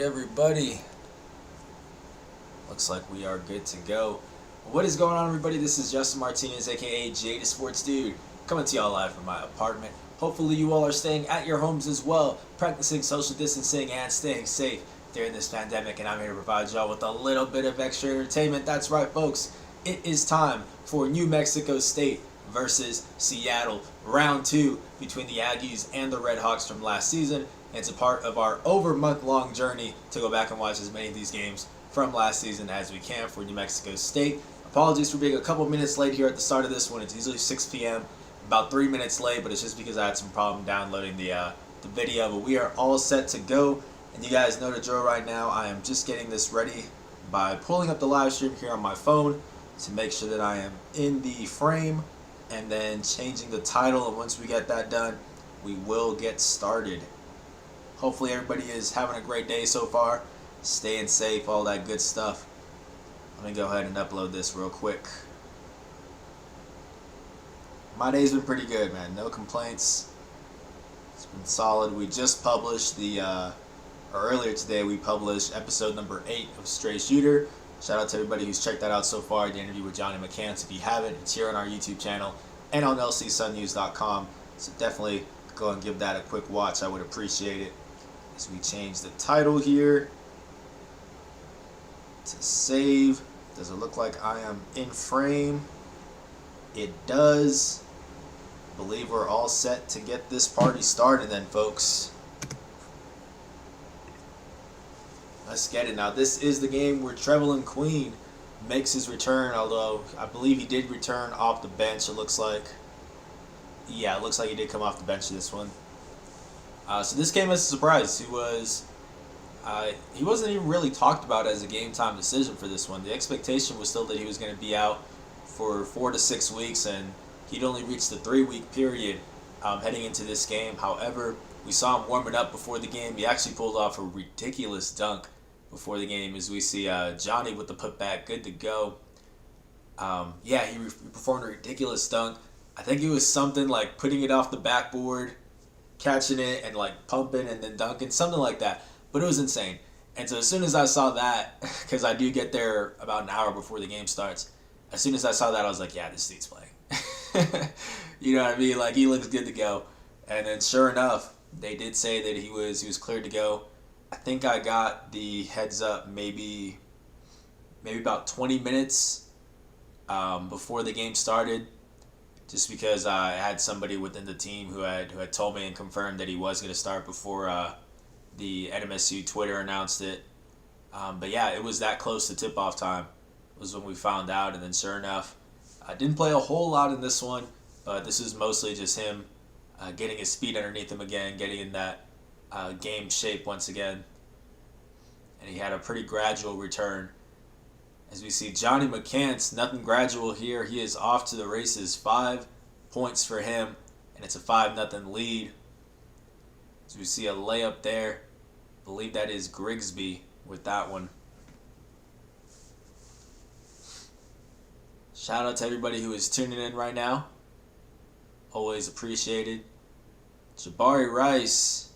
Everybody. Looks like we are good to go. What is going on, everybody? This is Justin Martinez, aka Jada Sports Dude, coming to y'all live from my apartment. Hopefully you all are staying at your homes as well, practicing social distancing and staying safe during this pandemic, and I'm here to provide y'all with a little bit of extra entertainment. That's right, folks. It is time for New Mexico State versus Seattle, round 2 between the Aggies and the Red Hawks from last season. It's a part of our over month-long journey to go back and watch as many of these games from last season as we can for New Mexico State. Apologies for being a couple minutes late here at the start of this one. It's usually 6 p.m., about 3 minutes late, but it's just because I had some problem downloading the video. But we are all set to go, and you guys know the drill right now. I am just getting this ready by pulling up the live stream here on my phone to make sure that I am in the frame, and then changing the title. And once we get that done, we will get started. Hopefully everybody is having a great day so far, staying safe, all that good stuff. Let me go ahead and upload this real quick. My day's been pretty good, man. No complaints. It's been solid. We just published earlier today, we published episode number 8 of Straight Shooter. Shout out to everybody who's checked that out so far, the interview with Johnny McCants. If you haven't, it's here on our YouTube channel and on lcsunnews.com. So definitely go and give that a quick watch. I would appreciate it. As we change the title here to save. Does it look like I am in frame? It does. I believe we're all set to get this party started then, folks. Let's get it. Now, this is the game where Trevelin Queen makes his return, although I believe he did return off the bench, it looks like. Yeah, it looks like he did come off the bench this one. So this came as a surprise. He wasn't even really talked about as a game time decision for this one. The expectation was still that he was going to be out for 4 to 6 weeks, and he'd only reached the 3-week period heading into this game. However, we saw him warming up before the game. He actually pulled off a ridiculous dunk before the game, as we see Johnny with the putback, good to go. Yeah, he performed a ridiculous dunk. I think it was something like putting it off the backboard, catching it, and like pumping and then dunking, something like that. But it was insane. And so as soon as I saw that, because I do get there about an hour before the game starts, as soon as I saw that, I was like, yeah, this dude's playing. You know what I mean? Like, he looks good to go. And then sure enough, they did say that he was cleared to go. I think I got the heads up maybe about 20 minutes before the game started, just because I had somebody within the team who had told me and confirmed that he was going to start before the NMSU Twitter announced it. But yeah, it was that close to tip-off time was when we found out, and then sure enough, I didn't play a whole lot in this one, but this is mostly just him getting his speed underneath him again, getting in that game shape once again. And he had a pretty gradual return. As we see Johnny McCants, nothing gradual here. He is off to the races. 5 points for him, and it's a 5-0 lead. As we see a layup there. I believe that is Grigsby with that one. Shout out to everybody who is tuning in right now. Always appreciated. Jabari Rice,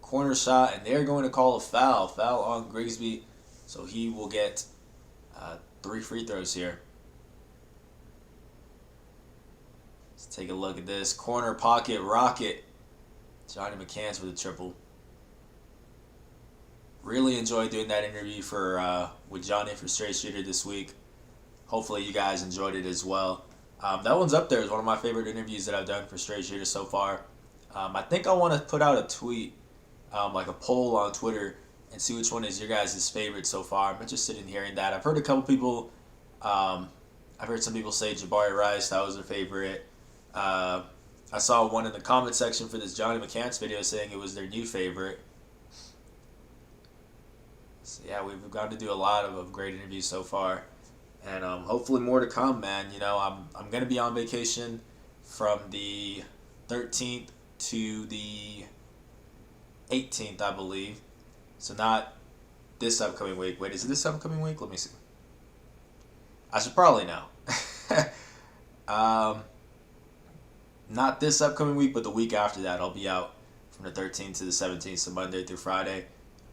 corner shot, and they're going to call a foul. Foul on Grigsby, so he will get 3 free throws here. Let's take a look at this. Corner pocket rocket. Johnny McCants with a triple. Really enjoyed doing that interview with Johnny for Straight Shooter this week. Hopefully you guys enjoyed it as well. That one's up there as one of my favorite interviews that I've done for Straight Shooter so far. I think I want to put out a tweet, like a poll on Twitter, and see which one is your guys' favorite so far. I'm interested in hearing that. I've heard a couple people, I've heard some people say Jabari Rice, that was their favorite. I saw one in the comment section for this Johnny McCants video saying it was their new favorite. So yeah, we've gotten to do a lot of great interviews so far. And hopefully more to come, man. You know, I'm going to be on vacation from the 13th to the 18th, I believe. So not this upcoming week. Wait, is it this upcoming week? Let me see. I should probably know. Not this upcoming week, but the week after that, I'll be out from the 13th to the 17th, so Monday through Friday.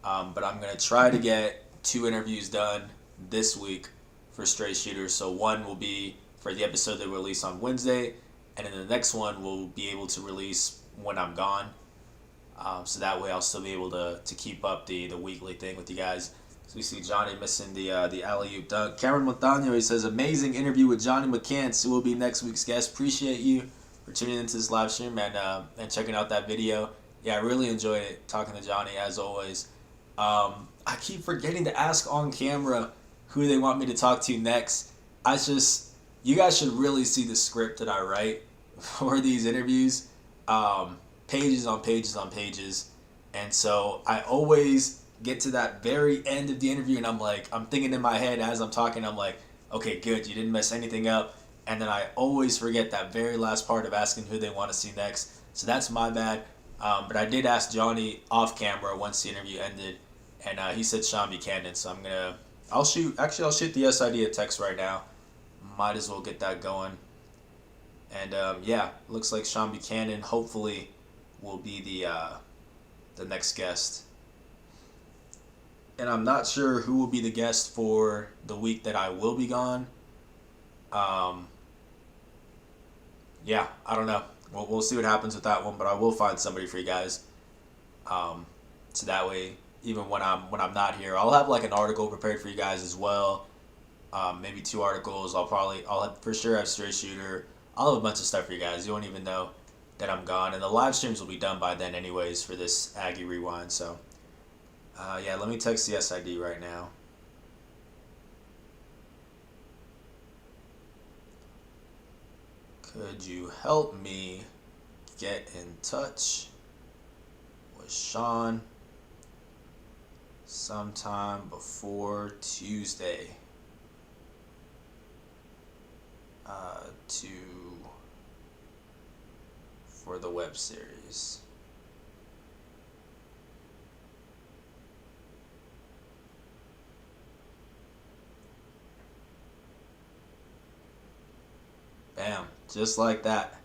But I'm gonna try to get 2 interviews done this week for Straight Shooters. So one will be for the episode that we release on Wednesday, and then the next one will be able to release when I'm gone. So that way I'll still be able to keep up the weekly thing with you guys. So we see Johnny missing the alley-oop dunk. Cameron Montano, he says, amazing interview with Johnny McCants, who will be next week's guest. Appreciate you for tuning into this live stream and checking out that video. Yeah, I really enjoyed it talking to Johnny as always. I keep forgetting to ask on camera who they want me to talk to next. You guys should really see the script that I write for these interviews. Pages on pages on pages. And so I always get to that very end of the interview and I'm thinking in my head as I'm talking, I'm like, okay, good, you didn't mess anything up. And then I always forget that very last part of asking who they want to see next. So that's my bad. But I did ask Johnny off camera once the interview ended, and he said Sean Buchanan. So I'll shoot the SID a text right now. Might as well get that going. And yeah, looks like Sean Buchanan hopefully will be the next guest. And I'm not sure who will be the guest for the week that I will be gone. Yeah, I don't know. We'll see what happens with that one, but I will find somebody for you guys. So that way, even when I'm not here, I'll have like an article prepared for you guys as well. Maybe 2 articles. For sure have Straight Shooter. I'll have a bunch of stuff for you guys. You won't even know that I'm gone, and the live streams will be done by then anyways for this Aggie Rewind. So yeah, let me text the SID right now. Could you help me get in touch with Sean sometime before Tuesday for the web series? Bam, just like that.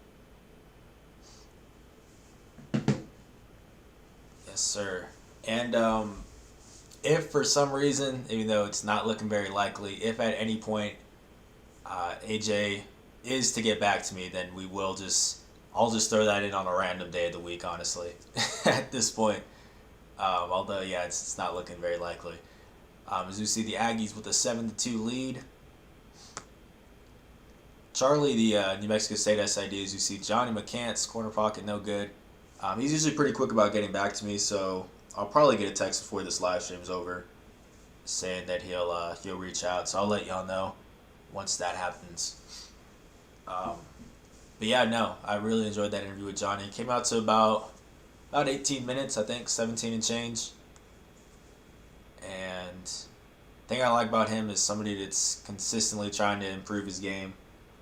Yes, sir. And if for some reason, even though it's not looking very likely, if at any point AJ is to get back to me, then I'll just throw that in on a random day of the week, honestly, at this point. Although, yeah, it's not looking very likely. As you see the Aggies with a 7-2 lead. Charlie, the New Mexico State SID, as you see Johnny McCants, corner pocket, no good. He's usually pretty quick about getting back to me, so I'll probably get a text before this live stream's over saying that he'll reach out. So I'll let y'all know once that happens. But yeah, no, I really enjoyed that interview with Johnny. It came out to about 18 minutes, I think, 17 and change. And the thing I like about him is somebody that's consistently trying to improve his game.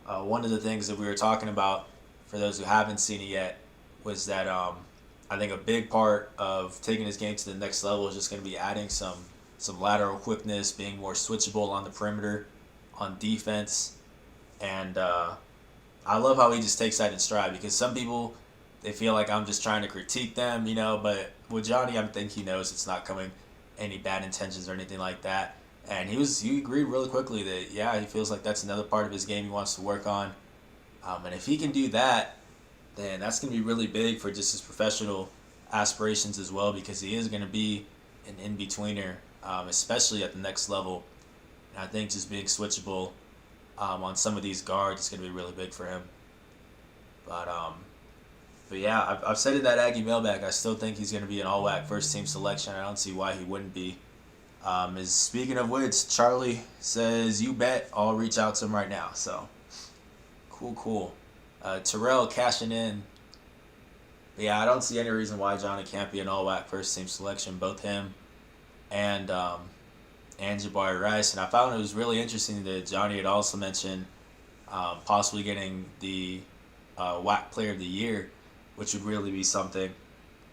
One of the things that we were talking about, for those who haven't seen it yet, was that I think a big part of taking his game to the next level is just going to be adding some lateral quickness, being more switchable on the perimeter, on defense. And I love how he just takes that in stride, because some people, they feel like I'm just trying to critique them, but with Johnny, I think he knows it's not coming any bad intentions or anything like that. And he agreed really quickly that, yeah, he feels like that's another part of his game he wants to work on. And if he can do that, then that's going to be really big for just his professional aspirations as well, because he is going to be an in-betweener, especially at the next level. And I think just being switchable on some of these guards is going to be really big for him. But yeah, I've said in that Aggie mailbag, I still think he's going to be an all-WAC first-team selection. I don't see why he wouldn't be. Speaking of which, Charlie says, you bet, I'll reach out to him right now. So, cool. Terrell cashing in. But yeah, I don't see any reason why Johnny can't be an all-WAC first-team selection. Both him and Jabari Rice. And I found it was really interesting that Johnny had also mentioned possibly getting the WAC Player of the Year, which would really be something.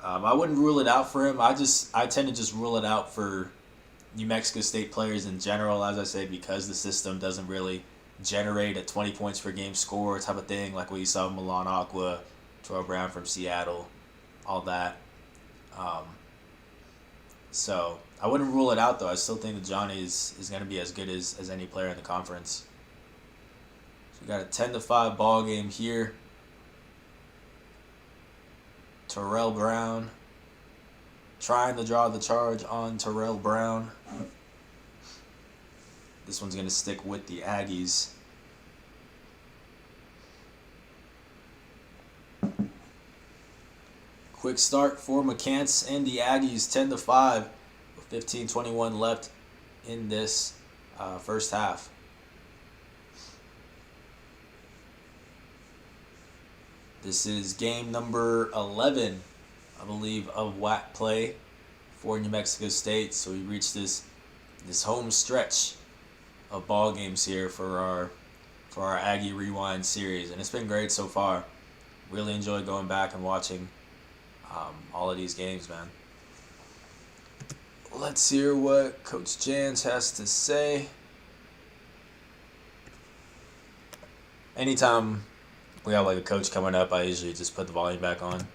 I wouldn't rule it out for him. I tend to just rule it out for New Mexico State players in general, as I say, because the system doesn't really generate a 20 points per game score type of thing, like what you saw with Milan Aqua, Terrell Brown from Seattle, all that. So I wouldn't rule it out though. I still think that Johnny is going to be as good as any player in the conference. So we got a 10-5 ball game here. Terrell Brown trying to draw the charge on Terrell Brown. This one's going to stick with the Aggies. Quick start for McCants and the Aggies, 10-5, with 15:21 left in this first half. This is game number 11, I believe, of WAC play for New Mexico State. So we reached this home stretch of ball games here for our Aggie Rewind series, and it's been great so far. Really enjoyed going back and watching all of these games, man. Let's hear what Coach Jans has to say. Anytime we have like a coach coming up, I usually just put the volume back on.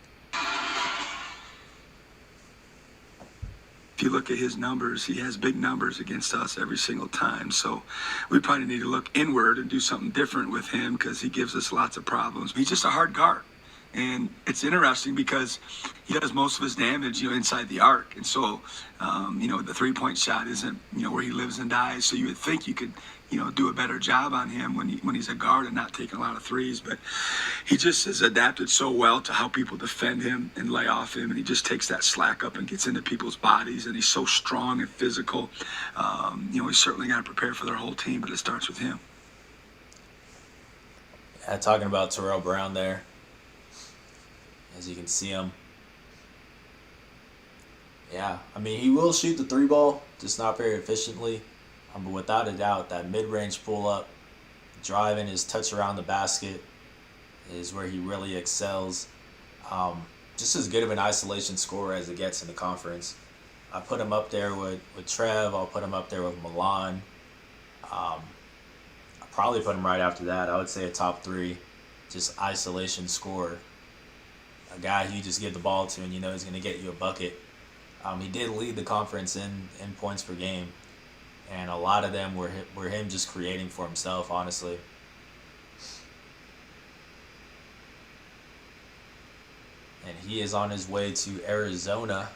If you look at his numbers, he has big numbers against us every single time. So we probably need to look inward and do something different with him because he gives us lots of problems. He's just a hard guard. And it's interesting because he does most of his damage, inside the arc. And so, the three-point shot isn't, where he lives and dies. So you would think you could, do a better job on him when he's a guard and not taking a lot of threes. But he just has adapted so well to how people defend him and lay off him. And he just takes that slack up and gets into people's bodies. And he's so strong and physical. He's certainly got to prepare for their whole team, but it starts with him. Yeah, talking about Terrell Brown there. As you can see him. Yeah, I mean, he will shoot the three ball, just not very efficiently. But without a doubt, that mid-range pull-up, driving his touch around the basket is where he really excels. Just as good of an isolation scorer as it gets in the conference. I put him up there with Trev. I'll put him up there with Milan. I'll probably put him right after that. I would say a top 3, just isolation scorer. A guy who you just give the ball to and he's going to get you a bucket. He did lead the conference in points per game. And a lot of them were him just creating for himself, honestly. And he is on his way to Arizona.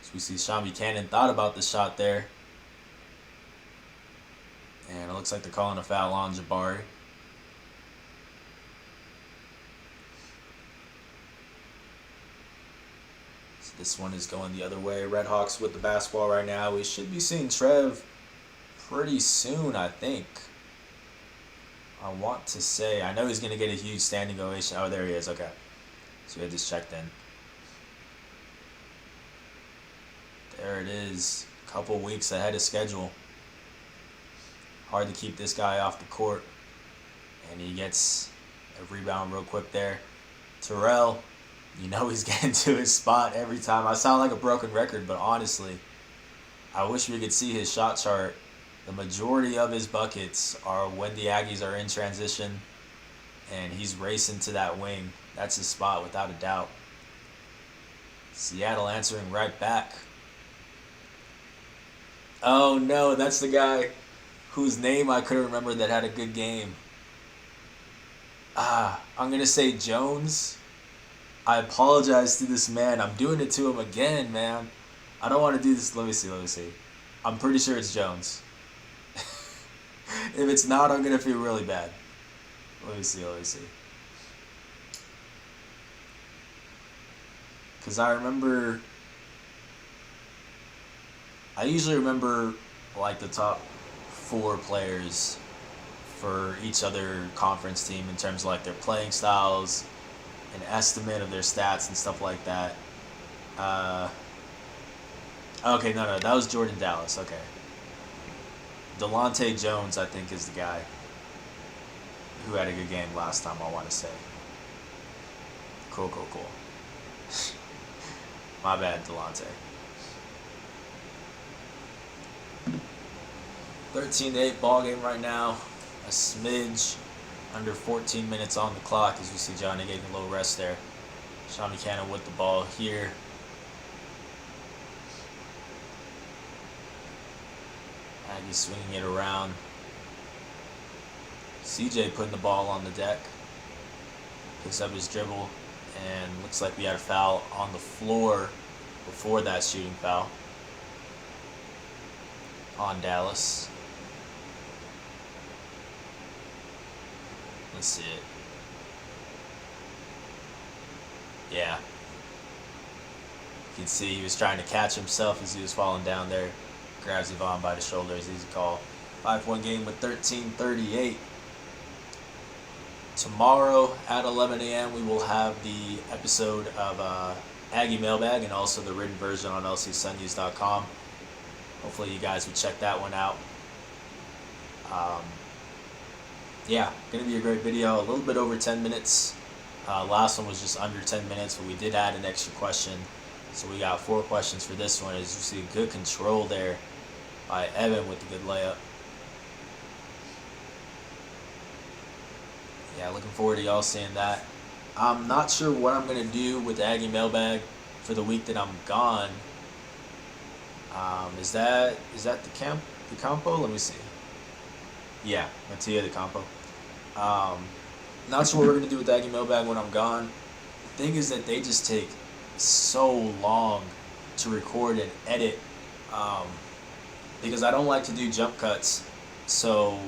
So we see Sean Buchanan thought about the shot there. And it looks like they're calling a foul on Jabari. This one is going the other way. Redhawks with the basketball right now. We should be seeing Trev pretty soon, I think. I want to say. I know he's going to get a huge standing ovation. Oh, there he is. Okay. So we had this checked in. There it is. A couple weeks ahead of schedule. Hard to keep this guy off the court. And he gets a rebound real quick there. Terrell. He's getting to his spot every time. I sound like a broken record, but honestly, I wish we could see his shot chart. The majority of his buckets are when the Aggies are in transition and he's racing to that wing. That's his spot without a doubt. Seattle answering right back. Oh no, that's the guy whose name I couldn't remember that had a good game. I'm going to say Jones. I apologize to this man. I'm doing it to him again, man. I don't want to do this. Let me see. I'm pretty sure it's Jones. If it's not, I'm going to feel really bad. Let me see. Because I usually remember like the top 4 players for each other conference team in terms of like their playing styles, an estimate of their stats and stuff like that. Okay, no, that was Jordan Dallas. Okay. Delonte Jones, I think, is the guy who had a good game last time, I want to say. Cool. My bad, Delonte. 13-8 ball game right now. A smidge under 14 minutes on the clock as we see Johnny getting a little rest there. Sean Buchanan with the ball here. Aggie swinging it around. CJ putting the ball on the deck. Picks up his dribble, and looks like we had a foul on the floor before that shooting foul on Dallas. Let's see it. Yeah. You can see he was trying to catch himself as he was falling down there. Grabs Yvonne by the shoulders. Easy call. 5-point game with 13:38. Tomorrow at 11 a.m. we will have the episode of Aggie Mailbag and also the written version on lcsunnews.com. Hopefully you guys would check that one out. Yeah, going to be a great video. A little bit over 10 minutes. Last one was just under 10 minutes, but we did add an extra question. So we got 4 questions for this one. As you see, good control there by Evan with the good layup. Yeah, looking forward to y'all seeing that. I'm not sure what I'm going to do with the Aggie Mailbag for the week that I'm gone. Is that the Campo? Let me see. Yeah, Mattia the Campo. Not sure what we're going to do with the Aggie Mailbag when I'm gone. The thing is that they just take so long to record and edit because I don't like to do jump cuts. So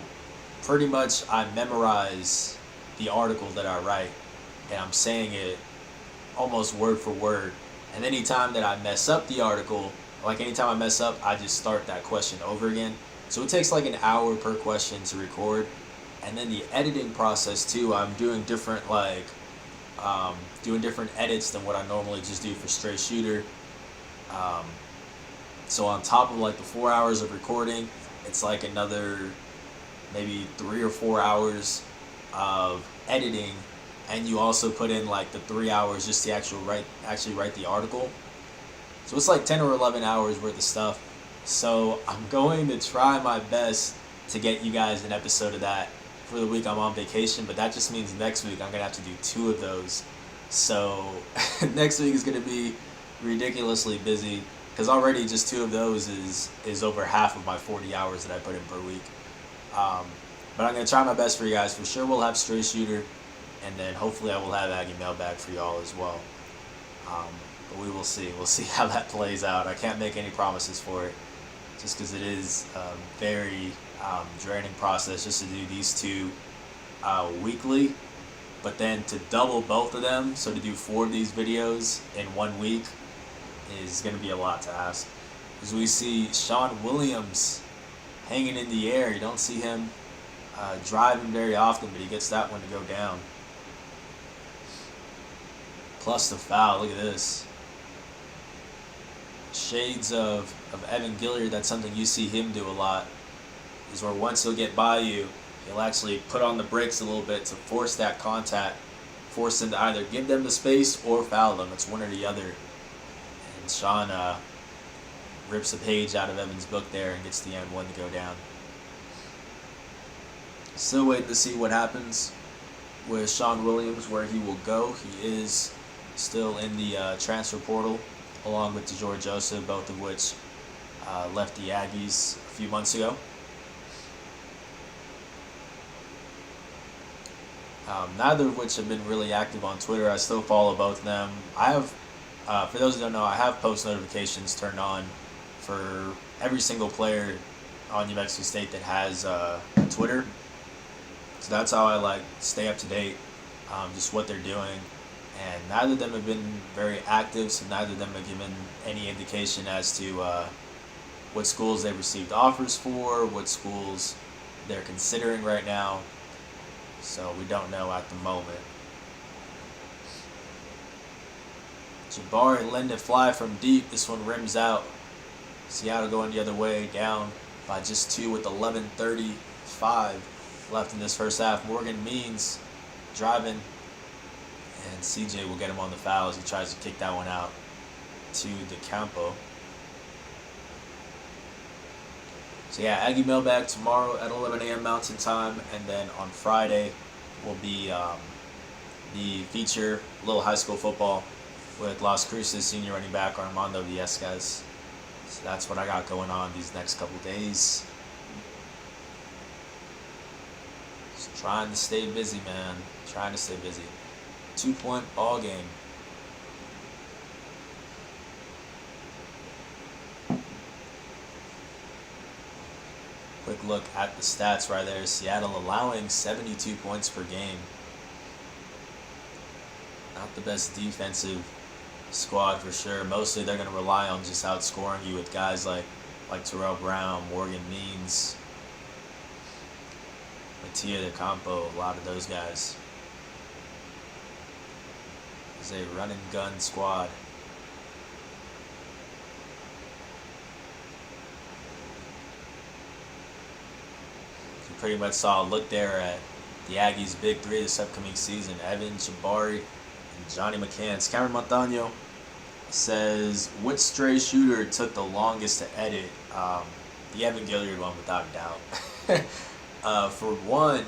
pretty much I memorize the article that I write, and I'm saying it almost word for word. And anytime that I mess up the article, like anytime I mess up, I just start that question over again. So it takes like an hour per question to record. And then the editing process too, I'm doing different different edits than what I normally just do for Straight Shooter. So on top of like the 4 hours of recording, it's like another maybe 3 or 4 hours of editing, and you also put in like the 3 hours just to actually write the article. So it's like 10 or 11 hours worth of stuff. So I'm going to try my best to get you guys an episode of that for the week I'm on vacation, but that just means next week I'm going to have to do 2 of those. So next week is going to be ridiculously busy because already just 2 of those is over half of my 40 hours that I put in per week. But I'm going to try my best for you guys. For sure we'll have Straight Shooter, and then hopefully I will have Aggie Mailbag for y'all as well. But we will see. We'll see how that plays out. I can't make any promises for it just because it is a very draining process just to do these 2 weekly. But then to double both of them, so to do 4 of these videos in 1 week is going to be a lot to ask. Because we see Sean Williams hanging in the air. You don't see him driving very often, but he gets that one to go down. Plus the foul. Look at this. Shades of Evan Gilliard. That's something you see him do a lot. Is where once he'll get by you, he'll actually put on the brakes a little bit to force that contact, force them to either give them the space or foul them. It's one or the other. And Sean rips a page out of Evan's book there and gets the N1 to go down. Still waiting to see what happens with Sean Williams, where he will go. He is still in the transfer portal, along with DeJour Joseph, both of which left the Aggies a few months ago. Neither of which have been really active on Twitter. I still follow both of them. I have, for those who don't know, I have post notifications turned on for every single player on New Mexico State that has Twitter. So that's how I stay up to date, just what they're doing. And neither of them have been very active, so neither of them have given any indication as to what schools they've received offers for, what schools they're considering right now. So we don't know at the moment. Jabari letting it fly from deep. This one rims out. Seattle going the other way, down by just 2 with 11:35 left in this first half. Morgan Means driving, and CJ will get him on the foul as he tries to kick that one out to the Campo. So yeah, Aggie Mailbag tomorrow at 11 a.m. Mountain Time, and then on Friday will be the feature little high school football with Las Cruces senior running back Armando Viescas. So that's what I got going on these next couple days. Just trying to stay busy, man. Trying to stay busy. 2-point ball game. Quick look at the stats right there. Seattle allowing 72 points per game. Not the best defensive squad for sure. Mostly they're going to rely on just outscoring you with guys like Terrell Brown, Morgan Means, Mattia De Campo, a lot of those guys. It's a run and gun squad. You pretty much saw a look there at the Aggies' big three this upcoming season. Evan, Jabari, and Johnny McCants. Cameron Montano says, which stray shooter took the longest to edit? The Evan Gilliard one, without a doubt. For one,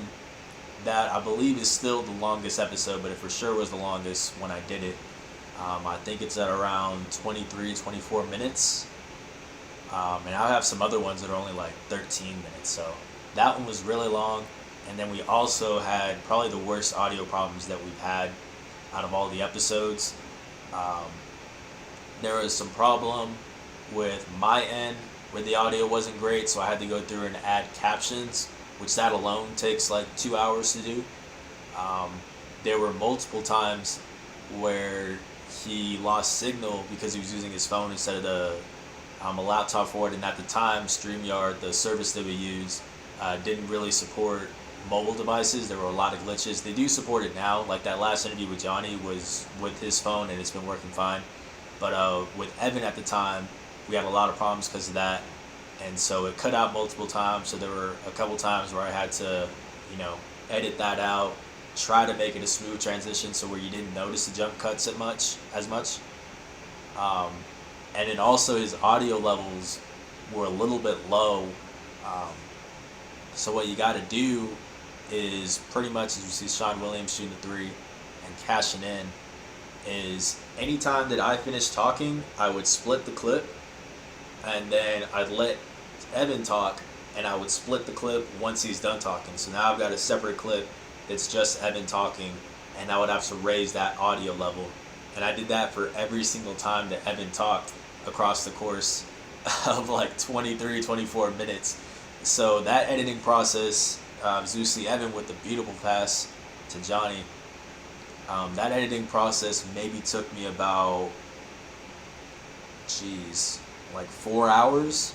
that I believe is still the longest episode, but it for sure was the longest when I did it. I think it's at around 23, 24 minutes. And I have some other ones that are only like 13 minutes. So that one was really long. And then we also had probably the worst audio problems that we've had out of all the episodes. There was some problem with my end where the audio wasn't great, so I had to go through and add captions, which that alone takes like 2 hours to do. There were multiple times where he lost signal because he was using his phone instead of a laptop for it, and at the time StreamYard, the service that we use, didn't really support mobile devices. There were a lot of glitches. They do support it now. Like that last interview with Johnny was with his phone and it's been working fine. But with Evan at the time, we had a lot of problems because of that. And so it cut out multiple times. So there were a couple times where I had to, edit that out, try to make it a smooth transition so where you didn't notice the jump cuts as much. And then also his audio levels were a little bit low. So what you got to do is pretty much, as you see Sean Williams shooting the three and cashing in, is anytime that I finished talking, I would split the clip and then I'd let Evan talk and I would split the clip once he's done talking. So now I've got a separate clip that's just Evan talking, and I would have to raise that audio level. And I did that for every single time that Evan talked across the course of like 23, 24 minutes. So that editing process, Zeusly Evan with the beautiful pass to Johnny, that editing process maybe took me about, like 4 hours.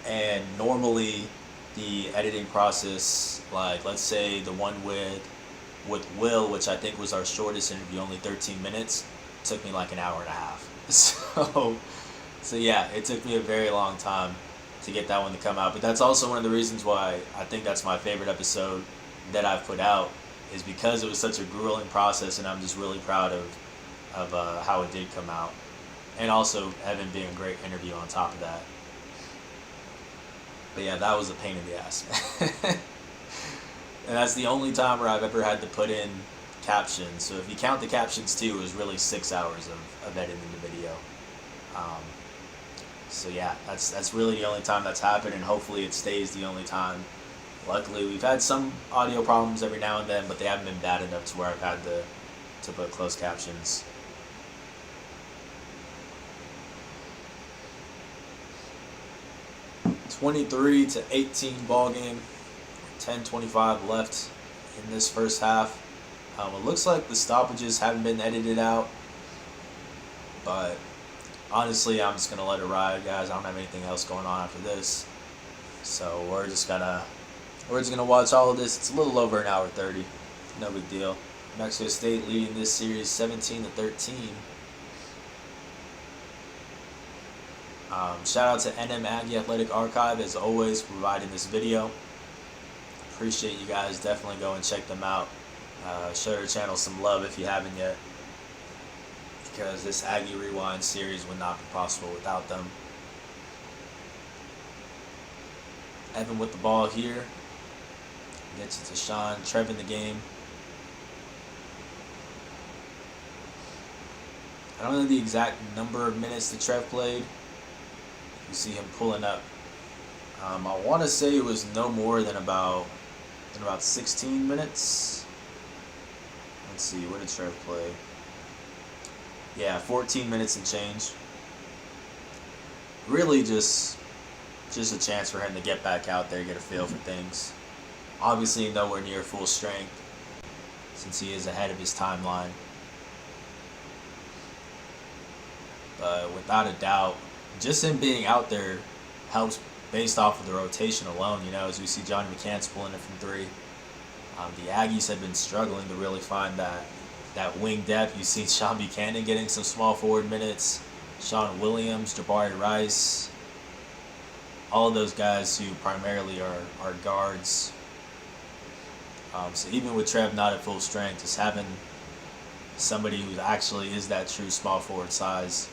And normally the editing process, like let's say the one with Will, which I think was our shortest interview, only 13 minutes, took me like an hour and a half. So yeah, it took me a very long time to get that one to come out. But that's also one of the reasons why I think that's my favorite episode that I've put out, is because it was such a grueling process, and I'm just really proud of how it did come out. And also Evan being a great interview on top of that. But yeah, that was a pain in the ass. And that's the only time where I've ever had to put in captions. So if you count the captions too, it was really 6 hours of editing the video. So yeah, that's really the only time that's happened, and hopefully it stays the only time. Luckily, we've had some audio problems every now and then, but they haven't been bad enough to where I've had to put closed captions. (23-18) ball game. 10:25 left in this first half. It looks like the stoppages haven't been edited out, but honestly, I'm just gonna let it ride, guys. I don't have anything else going on after this, so we're just gonna watch all of this. It's a little over an hour 30. No big deal. New Mexico State leading this series 17-13. Shout out to NM Aggie Athletic Archive, as always, for providing this video. Appreciate you guys. Definitely go and check them out. Show their channel some love if you haven't yet, because this Aggie Rewind series would not be possible without them. Evan with the ball here. Gets it to Sean. Trev in the game. I don't know the exact number of minutes that Trev played. You see him pulling up. I want to say it was no more than about in about 16 minutes. Let's see, what did Trev play? Yeah, 14 minutes and change. Really just a chance for him to get back out there, get a feel for things. Obviously nowhere near full strength since he is ahead of his timeline. But without a doubt, just him being out there helps based off of the rotation alone. As we see Johnny McCants pulling it from three. The Aggies have been struggling to really find that wing depth. You've seen Sean Buchanan getting some small forward minutes, Sean Williams, Jabari Rice, all of those guys who primarily are guards. So even with Trev not at full strength, just having somebody who actually is that true small forward size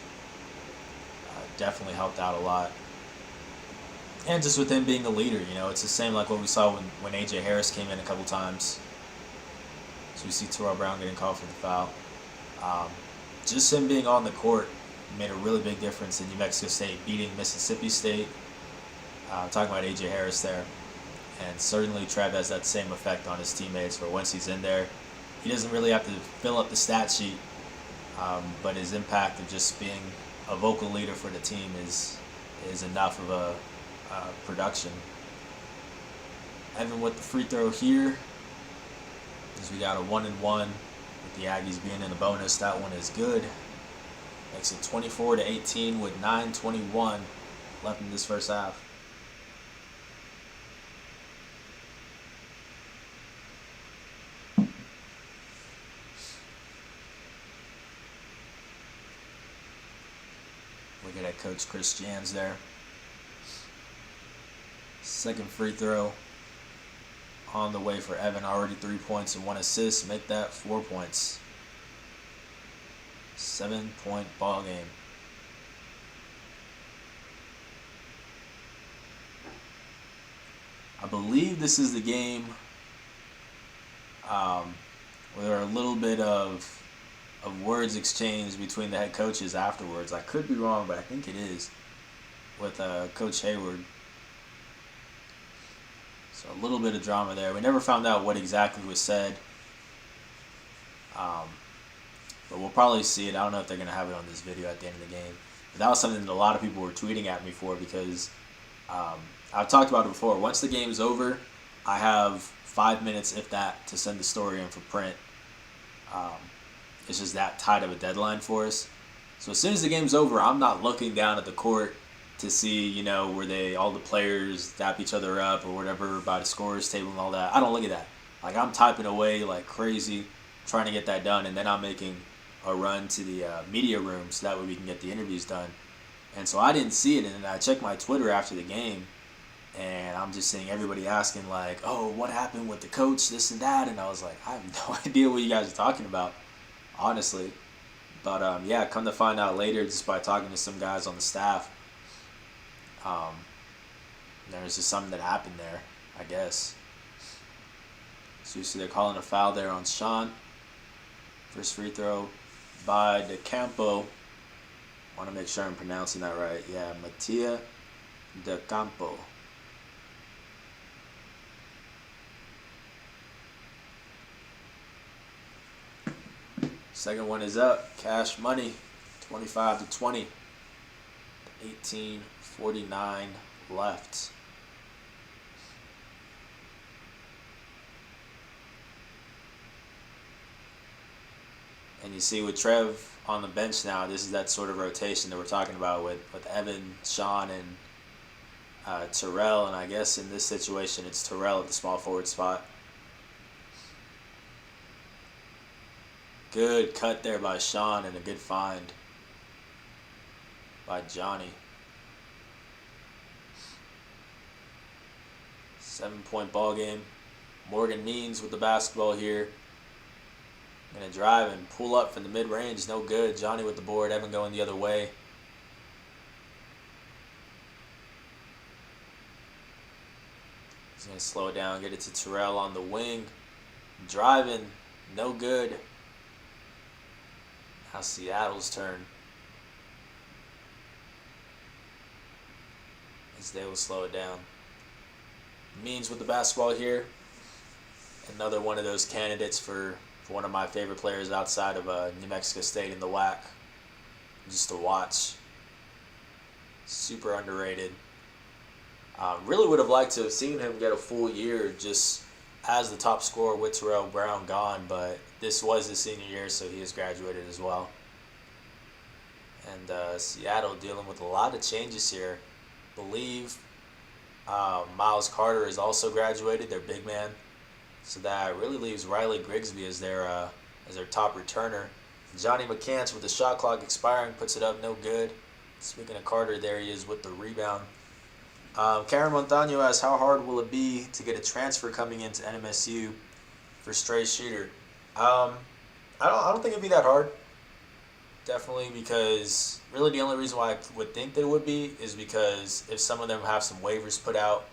definitely helped out a lot. And just with him being the leader, it's the same like what we saw when A.J. Harris came in a couple times. So we see Terrell Brown getting called for the foul. Just him being on the court made a really big difference in New Mexico State beating Mississippi State. Talking about A.J. Harris there. And certainly Trev has that same effect on his teammates where once he's in there, he doesn't really have to fill up the stat sheet, but his impact of just being a vocal leader for the team is enough of a production. Evan with the free throw here, as we got a 1-1 with the Aggies being in the bonus. That one is good. Makes it 24-18 with 9:21 left in this first half. Look at Coach Chris Jans there. Second free throw on the way for Evan. Already 3 points and 1 assist. Make that 4 points. 7-point ball game. I believe this is the game where there are a little bit of words exchanged between the head coaches afterwards. I could be wrong, but I think it is with Coach Hayward. So a little bit of drama there. We never found out what exactly was said, but we'll probably see it. I don't know if they're going to have it on this video at the end of the game. But that was something that a lot of people were tweeting at me for because I've talked about it before. Once the game's over, I have 5 minutes, if that, to send the story in for print. It's just that tight of a deadline for us. So as soon as the game's over, I'm not looking down at the court to see, where all the players dap each other up or whatever by the scorers table and all that. I don't look at that. Like, I'm typing away like crazy, trying to get that done, and then I'm making a run to the media room so that way we can get the interviews done. And so I didn't see it, and then I checked my Twitter after the game, and I'm just seeing everybody asking like, oh, what happened with the coach, this and that, and I was like, I have no idea what you guys are talking about, honestly. But yeah, come to find out later just by talking to some guys on the staff, there's just something that happened there, I guess. So you see they're calling a foul there on Sean. First free throw by De Campo. Want to make sure I'm pronouncing that right. Yeah, Mattia De Campo. Second one is up. Cash money. 25-20. 18:49 left. And you see with Trev on the bench now, this is that sort of rotation that we're talking about with Evan, Sean, and Terrell. And I guess in this situation, it's Terrell at the small forward spot. Good cut there by Sean and a good find by Johnny. 7-point ball game. Morgan Means with the basketball here. Gonna drive and pull up from the mid-range. No good. Johnny with the board. Evan going the other way. He's gonna slow it down. Get it to Terrell on the wing. Driving. No good. Now Seattle's turn. As they will slow it down. Means with the basketball here. Another one of those candidates for one of my favorite players outside of New Mexico State in the WAC. Just to watch. Super underrated. Really would have liked to have seen him get a full year just as the top scorer with Terrell Brown gone, but this was his senior year, so he has graduated as well. And Seattle dealing with a lot of changes here. Believe Miles Carter is also graduated, their big man. So that really leaves Riley Grigsby as their top returner. Johnny McCants with the shot clock expiring puts it up, no good. Speaking of Carter, there he is with the rebound. Karen Montano asks, how hard will it be to get a transfer coming into NMSU for stray shooter? I don't think it'd be that hard. Definitely, because really the only reason why I would think that it would be is because if some of them have some waivers put out,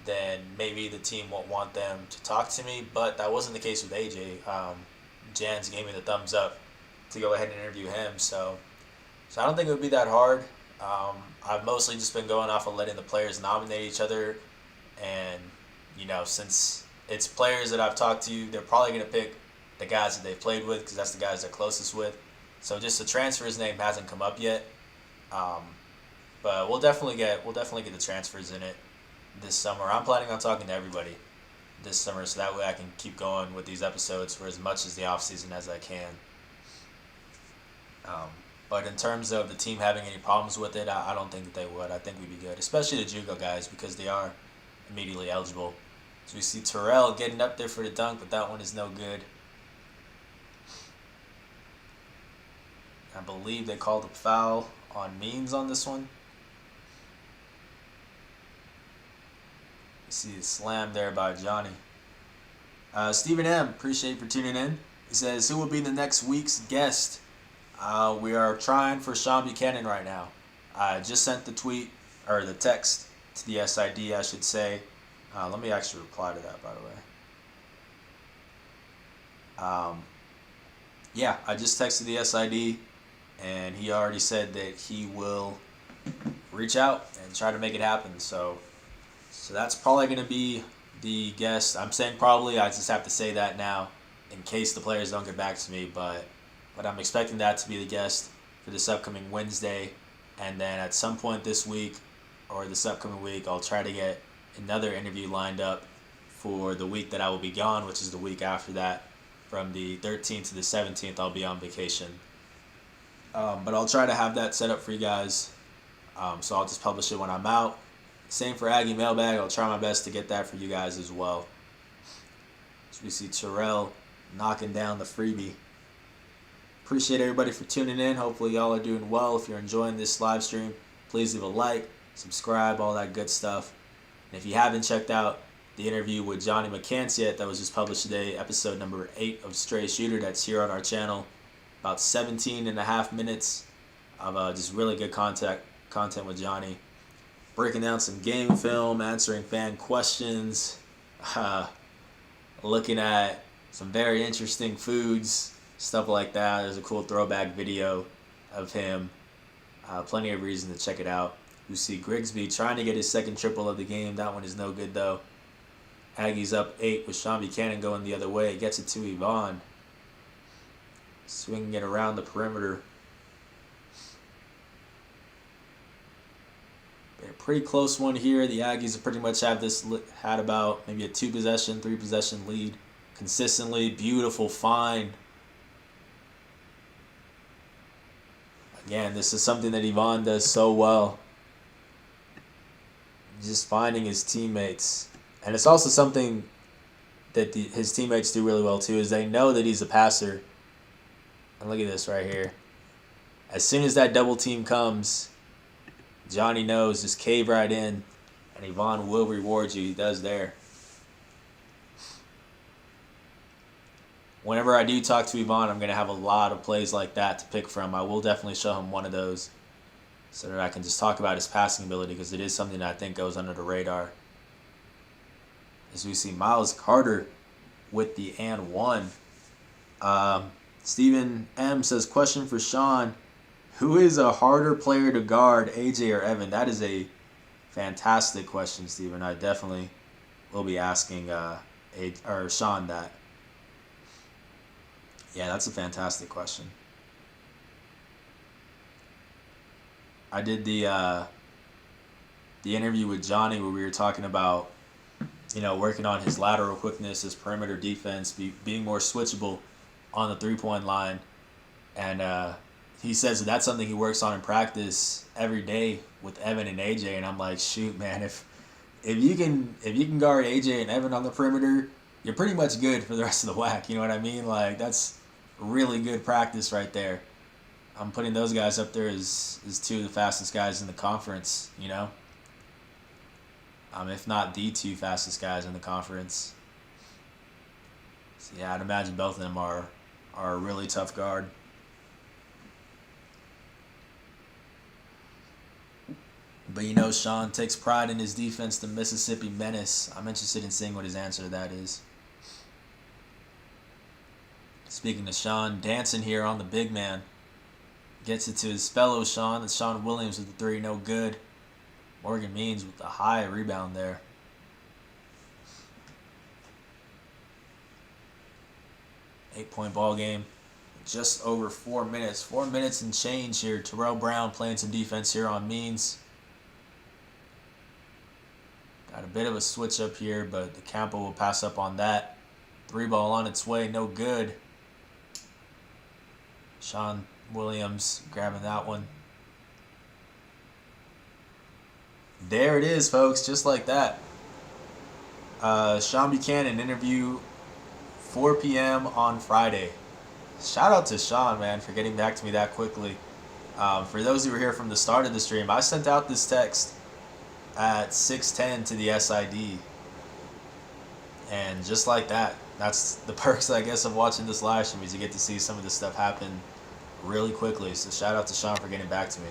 then maybe the team won't want them to talk to me. But that wasn't the case with AJ. Jans gave me the thumbs up to go ahead and interview him. So I don't think it would be that hard. I've mostly just been going off of letting the players nominate each other. And, since it's players that I've talked to, they're probably going to pick the guys that they've played with because that's the guys they're closest with. So just the transfers name hasn't come up yet. But we'll definitely get the transfers in it this summer. I'm planning on talking to everybody this summer so that way I can keep going with these episodes for as much as the off season as I can. But in terms of the team having any problems with it, I don't think that they would. I think we'd be good, especially the JUCO guys because they are immediately eligible. So we see Terrell getting up there for the dunk, but that one is no good. I believe they called a foul on Means on this one. You see the slam there by Johnny. Stephen M., appreciate you for tuning in. He says, who will be the next week's guest? We are trying for Sean Buchanan right now. I just sent the text to the SID, I should say. Let me actually reply to that, by the way. Yeah, I just texted the SID, and he already said that he will reach out and try to make it happen. So that's probably going to be the guest. I'm saying probably. I just have to say that now in case the players don't get back to me. But I'm expecting that to be the guest for this upcoming Wednesday. And then at some point this week or this upcoming week, I'll try to get another interview lined up for the week that I will be gone, which is the week after that. From the 13th to the 17th, I'll be on vacation. But I'll try to have that set up for you guys. So I'll just publish it when I'm out. Same for Aggie Mailbag. I'll try my best to get that for you guys as well. So we see Terrell knocking down the freebie. Appreciate everybody for tuning in. Hopefully y'all are doing well. If you're enjoying this live stream, please leave a like, subscribe, all that good stuff. And if you haven't checked out the interview with Johnny McCants yet, that was just published today, episode number 8 of Stray Shooter, that's here on our channel. About 17 and a half minutes of just really good content with Johnny. Breaking down some game film, answering fan questions, looking at some very interesting foods, stuff like that. There's a cool throwback video of him. Plenty of reason to check it out. You see Grigsby trying to get his second triple of the game. That one is no good though. Aggie's up 8 with Sean Buchanan going the other way. Gets it to Yvonne. Swinging it around the perimeter. A pretty close one here. The Aggies pretty much had about maybe a 2-possession, 3-possession lead consistently. Beautiful find. Again, this is something that Yvonne does so well. Just finding his teammates. And it's also something that his teammates do really well too, is they know that he's a passer. And look at this right here. As soon as that double team comes, Johnny knows, just cave right in, and Yvonne will reward you. He does there. Whenever I do talk to Yvonne, I'm going to have a lot of plays like that to pick from. I will definitely show him one of those so that I can just talk about his passing ability, because it is something that I think goes under the radar. As we see Miles Carter with the and one. Stephen M. says, question for Sean. Who is a harder player to guard, AJ or Evan? That is a fantastic question, Stephen. I definitely will be asking or Sean that? Yeah, that's a fantastic question. I did the interview with Johnny where we were talking about, working on his lateral quickness, his perimeter defense, being more switchable on the 3-point line, and he says that's something he works on in practice every day with Evan and AJ. And I'm like, shoot, man, if you can guard AJ and Evan on the perimeter, you're pretty much good for the rest of the whack. You know what I mean? Like, that's really good practice right there. I'm putting those guys up there as two of the fastest guys in the conference, if not the two fastest guys in the conference. So yeah, I'd imagine both of them are a really tough guard. But Sean takes pride in his defense, the Mississippi Menace. I'm interested in seeing what his answer to that is. Speaking of Sean, dancing here on the big man. Gets it to his fellow Sean. That's Sean Williams with the three, no good. Morgan Means with the high rebound there. Eight-point ball game. Just over 4 minutes. 4 minutes and change here. Terrell Brown playing some defense here on Means. Got a bit of a switch up here, but the Campo will pass up on that. Three ball on its way, no good. Sean Williams grabbing that one. There it is, folks, just like that. Sean Buchanan interview 4 p.m. on Friday. Shout out to Sean, man, for getting back to me that quickly. For those who were here from the start of the stream, I sent out this text at 6:10 to the SID. And just like that, that's the perks, I guess, of watching this live stream, is you get to see some of this stuff happen really quickly. So shout out to Sean for getting back to me.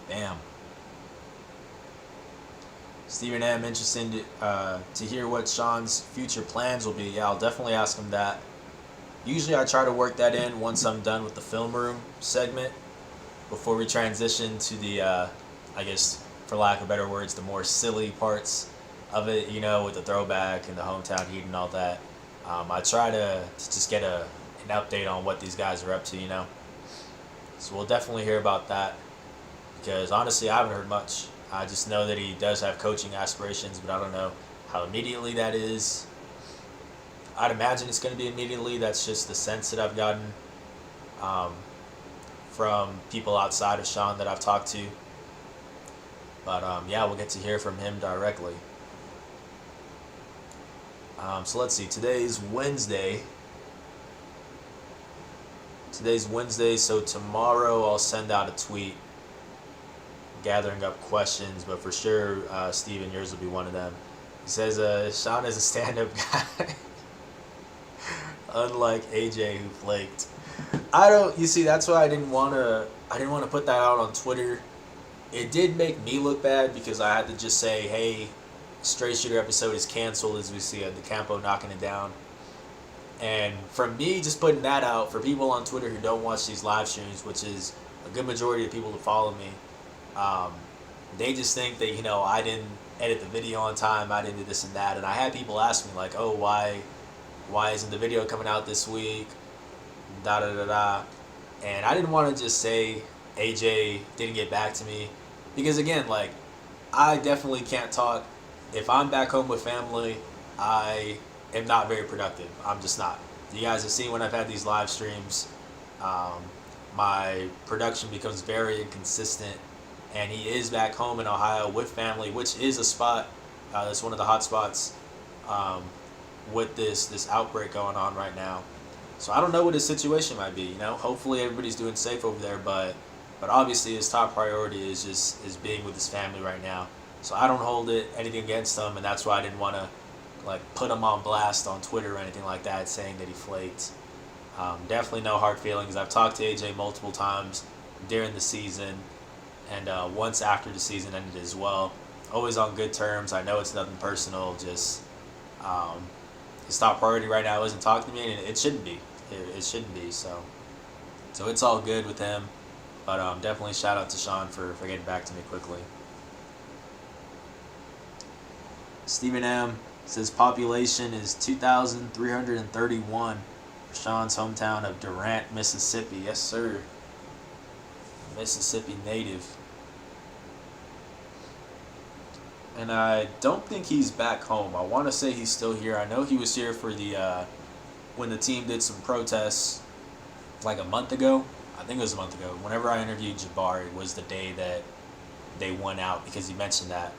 Bam. Stephen M. interested to hear what Sean's future plans will be. Yeah, I'll definitely ask him that. Usually I try to work that in once I'm done with the film room segment before we transition to the, I guess, for lack of better words, the more silly parts of it, with the throwback and the hometown heat and all that. I try to just get an update on what these guys are up to, So we'll definitely hear about that, because honestly I haven't heard much. I just know that he does have coaching aspirations, but I don't know how immediately that is. I'd imagine it's going to be immediately. That's just the sense that I've gotten from people outside of Sean that I've talked to. But yeah, we'll get to hear from him directly. So let's see. Today's Wednesday, so tomorrow I'll send out a tweet gathering up questions, but for sure, Steven, yours will be one of them. He says, Sean is a stand-up guy. Unlike AJ, who flaked. You see, that's why I didn't want to put that out on Twitter. It did make me look bad because I had to just say, hey, Straight Shooter episode is canceled, as we see the Campo knocking it down. And for me, just putting that out, for people on Twitter who don't watch these live streams, which is a good majority of people who follow me, they just think that, I didn't edit the video on time, I didn't do this and that. And I had people ask me, like, oh, why isn't the video coming out this week? Da-da-da-da. And I didn't want to just say AJ didn't get back to me. Because, again, like, I definitely can't talk. If I'm back home with family, I am not very productive. I'm just not. You guys have seen when I've had these live streams, my production becomes very inconsistent. And he is back home in Ohio with family, which is a spot, that's one of the hot spots with this outbreak going on right now. So I don't know what his situation might be. Hopefully everybody's doing safe over there, but obviously his top priority is being with his family right now. So I don't hold anything against him, and that's why I didn't want to put him on blast on Twitter or anything like that, saying that he flaked. Definitely no hard feelings. I've talked to AJ multiple times during the season, and once after the season ended as well. Always on good terms. I know it's nothing personal. Just his top priority right now isn't talking to me, and it shouldn't be. It shouldn't be. So it's all good with him. But definitely shout out to Sean for getting back to me quickly. Stephen M says population is 2,331 for Sean's hometown of Durant, Mississippi. Yes, sir. Mississippi native. And I don't think he's back home. I want to say he's still here. I know he was here for the when the team did some protests like a month ago. I think it was a month ago. Whenever I interviewed Jabari, it was the day that they won out because he mentioned that.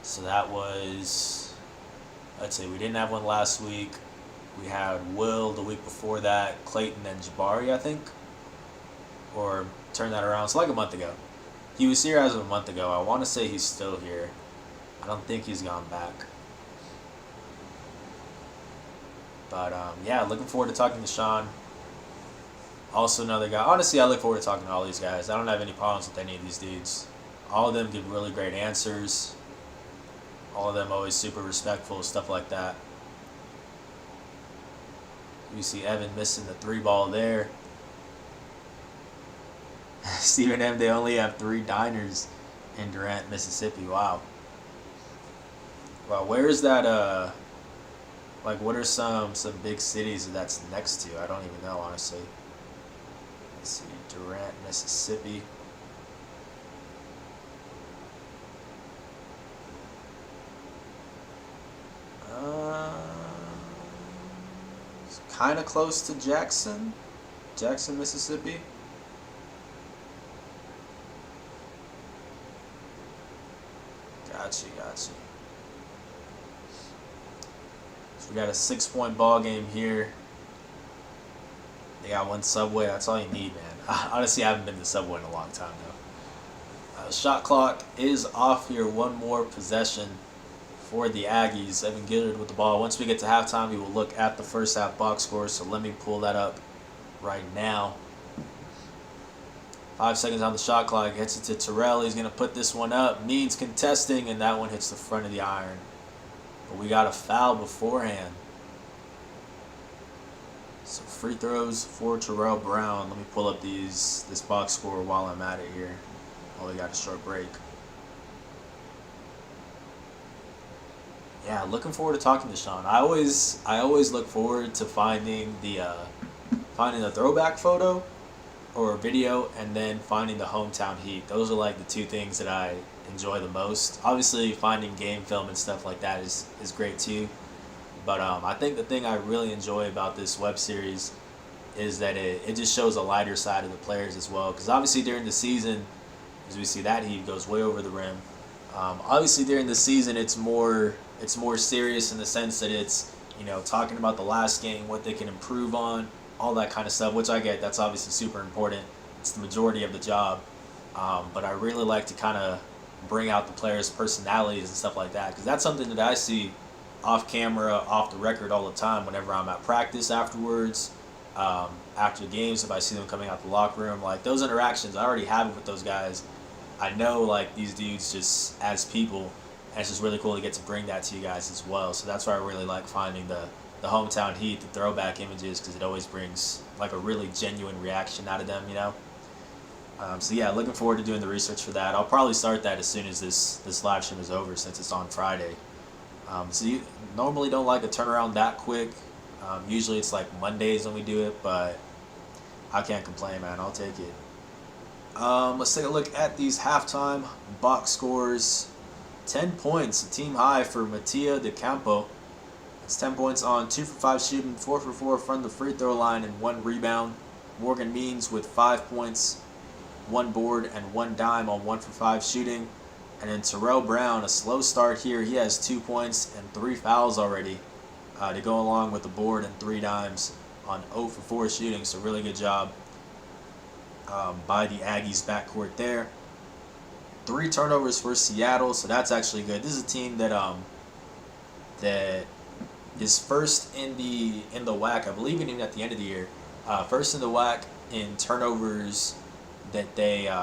So that was, let's see, we didn't have one last week. We had Will the week before that, Clayton and Jabari, I think. Or turn that around. It's like a month ago. He was here as of a month ago. I want to say he's still here. I don't think he's gone back. But yeah, looking forward to talking to Sean. Also another guy. Honestly, I look forward to talking to all these guys. I don't have any problems with any of these dudes. All of them give really great answers. All of them always super respectful, stuff like that. You see Evan missing the 3 ball there. Stephen M, they only have 3 diners in Durant, Mississippi. Wow. Well, where is that, like, what are some big cities that's next to? I don't even know, honestly. Let's see, Durant, Mississippi. It's kind of close to Jackson, Mississippi. Gotcha. So we got a 6-point ball game here. They got 1 Subway. That's all you need, man. Honestly, I haven't been to Subway in a long time, though. Shot clock is off here. 1 more possession for the Aggies. Evan Gillard with the ball. Once we get to halftime, we will look at the first half box score. So let me pull that up right now. 5 seconds on the shot clock. Hits it to Terrell. He's going to put this one up. Needs contesting, and that one hits the front of the iron. But we got a foul beforehand. So free throws for Terrell Brown. Let me pull up this box score while I'm at it here. Oh, we got a short break. Yeah, looking forward to talking to Sean. I always look forward to finding the throwback photo or video, and then finding the hometown heat. Those are like the 2 things that I enjoy the most. Obviously, finding game film and stuff like that is great too. But I think the thing I really enjoy about this web series is that it just shows a lighter side of the players as well. Because obviously during the season, as we see that heat goes way over the rim. Obviously during the season, it's more serious in the sense that it's, you know, talking about the last game, what they can improve on, all that kind of stuff, which I get. That's obviously super important. It's the majority of the job. But I really like to kind of bring out the players' personalities and stuff like that, because that's something that I see off camera, off the record all the time whenever I'm at practice afterwards, after games, if I see them coming out the locker room. Like, those interactions, I already have it with those guys. I know, like, these dudes just as people, and it's just really cool to get to bring that to you guys as well. So that's why I really like finding the hometown heat, the throwback images, because it always brings like a really genuine reaction out of them, you know. So yeah, looking forward to doing the research for that. I'll probably start that as soon as this live stream is over, since it's on Friday. So you normally don't like a turnaround that quick. Usually it's like Mondays when we do it, but I can't complain, man. I'll take it. Let's take a look at these halftime box scores. 10 points, a team high for Mattia De Campo. It's 10 points on 2 for 5 shooting, 4 for 4 from the free throw line, and 1 rebound. Morgan Means with 5 points, 1 board, and 1 dime on 1 for 5 shooting. And then Terrell Brown, a slow start here. He has 2 points and 3 fouls already to go along with the board and 3 dimes on 0 for 4 shooting. So really good job by the Aggies backcourt there. 3 turnovers for Seattle, so that's actually good. This is a team that that is first in the WAC, I believe, even at the end of the year. First in the WAC in turnovers that they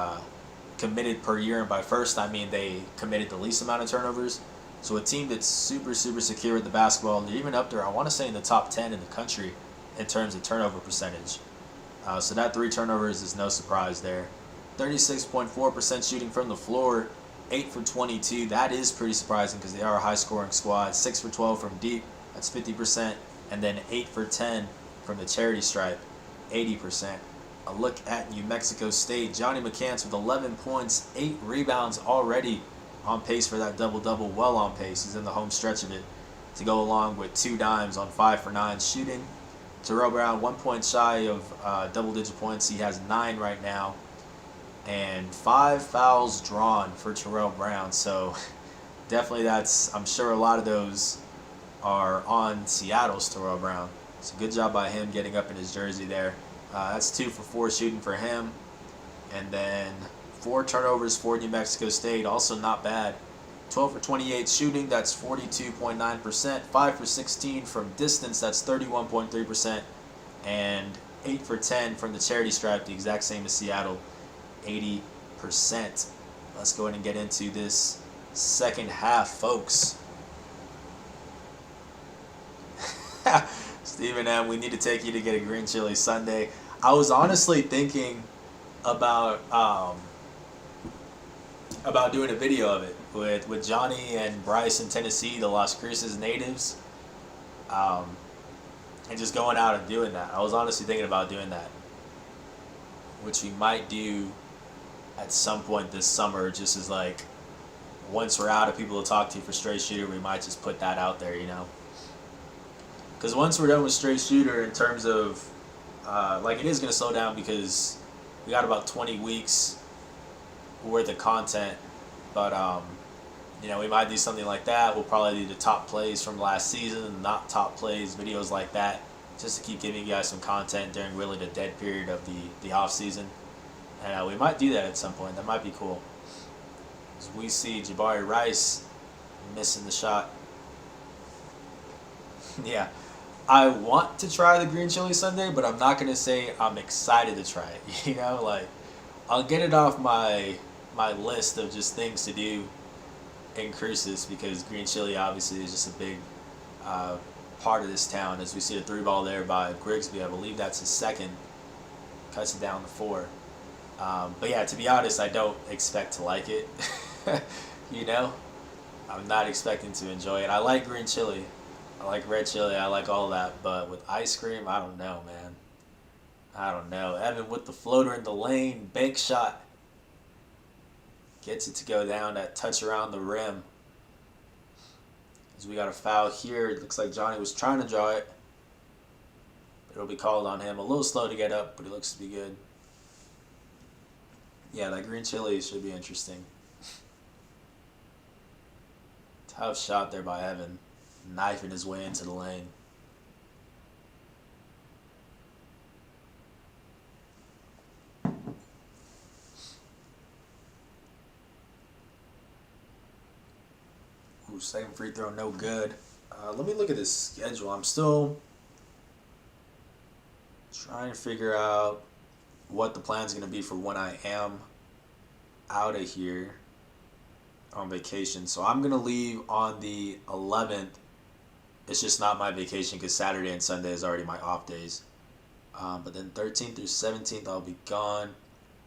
committed per year, and by first I mean they committed the least amount of turnovers. So a team that's super secure with the basketball. They're even up there, I want to say, in the top 10 in the country in terms of turnover percentage. So that 3 turnovers is no surprise there. 36.4% shooting from the floor, 8 for 22. That is pretty surprising because they are a high-scoring squad. 6 for 12 from deep, that's 50%, and then 8 for 10 from the charity stripe, 80%. A look at New Mexico State. Johnny McCants with 11 points, 8 rebounds already, on pace for that double-double, well on pace. He's in the home stretch of it to go along with 2 dimes on 5 for 9 shooting. Terrell Brown, 1 point shy of double-digit points. He has 9 right now. And 5 fouls drawn for Terrell Brown. So definitely I'm sure a lot of those are on Seattle's Terrell Brown. So good job by him getting up in his jersey there. That's 2 for 4 shooting for him. And then 4 turnovers for New Mexico State. Also not bad. 12 for 28 shooting, that's 42.9%. 5 for 16 from distance, that's 31.3%. And 8 for 10 from the charity stripe, the exact same as Seattle, 80%. Let's go ahead and get into this second half, folks. Stephen M., we need to take you to get a green chili sundae. I was honestly thinking about doing a video of it with Johnny and Bryce in Tennessee, the Las Cruces natives, and just going out and doing that. I was honestly thinking about doing that, which we might do at some point this summer, just as like once we're out of people to talk to for Straight Shooter, we might just put that out there, you know. Because once we're done with Straight Shooter, in terms of like, it is going to slow down because we got about 20 weeks worth of content, but you know, we might do something like that. We'll probably do the top plays from last season, not top plays, videos like that, just to keep giving you guys some content during really the dead period of the off season. And we might do that at some point. That might be cool. As we see Jabari Rice missing the shot. Yeah, I want to try the green chili sundae, but I'm not gonna say I'm excited to try it. You know, like, I'll get it off my list of just things to do in Cruces, because green chili obviously is just a big part of this town. As we see the 3-ball there by Grigsby, I believe that's his second, cuts it down to 4. But yeah, to be honest, I don't expect to like it. You know, I'm not expecting to enjoy it. I like green chili, I like red chili, I like all that, but with ice cream, I don't know, man. I don't know. Evan with the floater in the lane, bank shot. Gets it to go down, that touch around the rim. As we got a foul here, it looks like Johnny was trying to draw it. But it'll be called on him. A little slow to get up, but he looks to be good. Yeah, that green chili should be interesting. Tough shot there by Evan. Knifing his way into the lane. Ooh, second free throw, no good. Let me look at this schedule. I'm still trying to figure out what the plan's going to be for when I am out of here on vacation. So I'm going to leave on the 11th. It's just not my vacation because Saturday and Sunday is already my off days. But then 13th through 17th I'll be gone.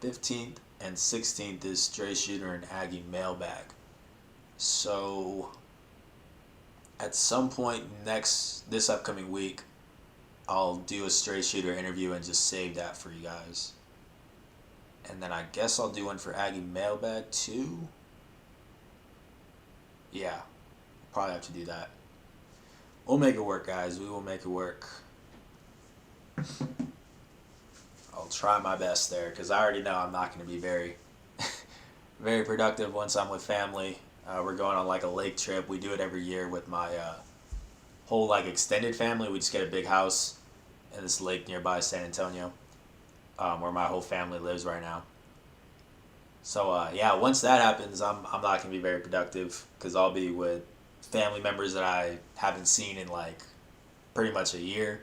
15th and 16th is Straight Shooter and Aggie mailbag. So at some point this upcoming week, I'll do a Straight Shooter interview and just save that for you guys. And then I guess I'll do one for Aggie mailbag too. Yeah, probably have to do that. We'll make it work, guys. We will make it work. I'll try my best there, because I already know I'm not going to be very, very productive once I'm with family. We're going on like a lake trip. We do it every year with my whole like extended family. We just get a big house in this lake nearby San Antonio, where my whole family lives right now. So yeah, once that happens, I'm not going to be very productive, because I'll be with family members that I haven't seen in like pretty much a year.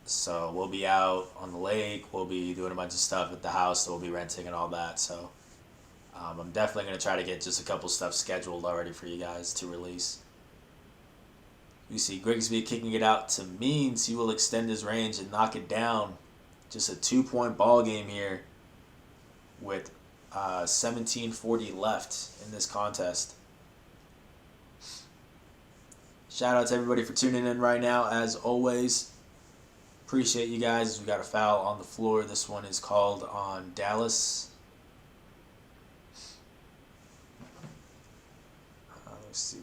So we'll be out on the lake, we'll be doing a bunch of stuff at the house that we'll be renting and all that. So I'm definitely going to try to get just a couple stuff scheduled already for you guys to release. You see Grigsby kicking it out to Means. He will extend his range and knock it down. Just a 2-point ball game here. with 17:40 left in this contest. Shout out to everybody for tuning in right now. As always, appreciate you guys. We got a foul on the floor. This one is called on Dallas. Let's see.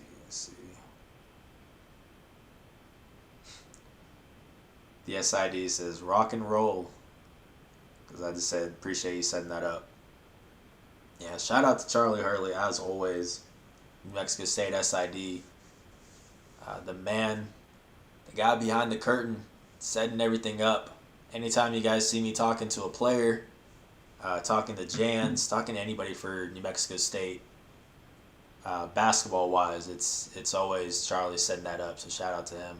The SID says rock and roll. Because I just said, appreciate you setting that up. Yeah, shout out to Charlie Hurley, as always. New Mexico State SID. The man, the guy behind the curtain, setting everything up. Anytime you guys see me talking to a player, talking to Jans, talking to anybody for New Mexico State, basketball-wise, it's always Charlie setting that up, so shout out to him.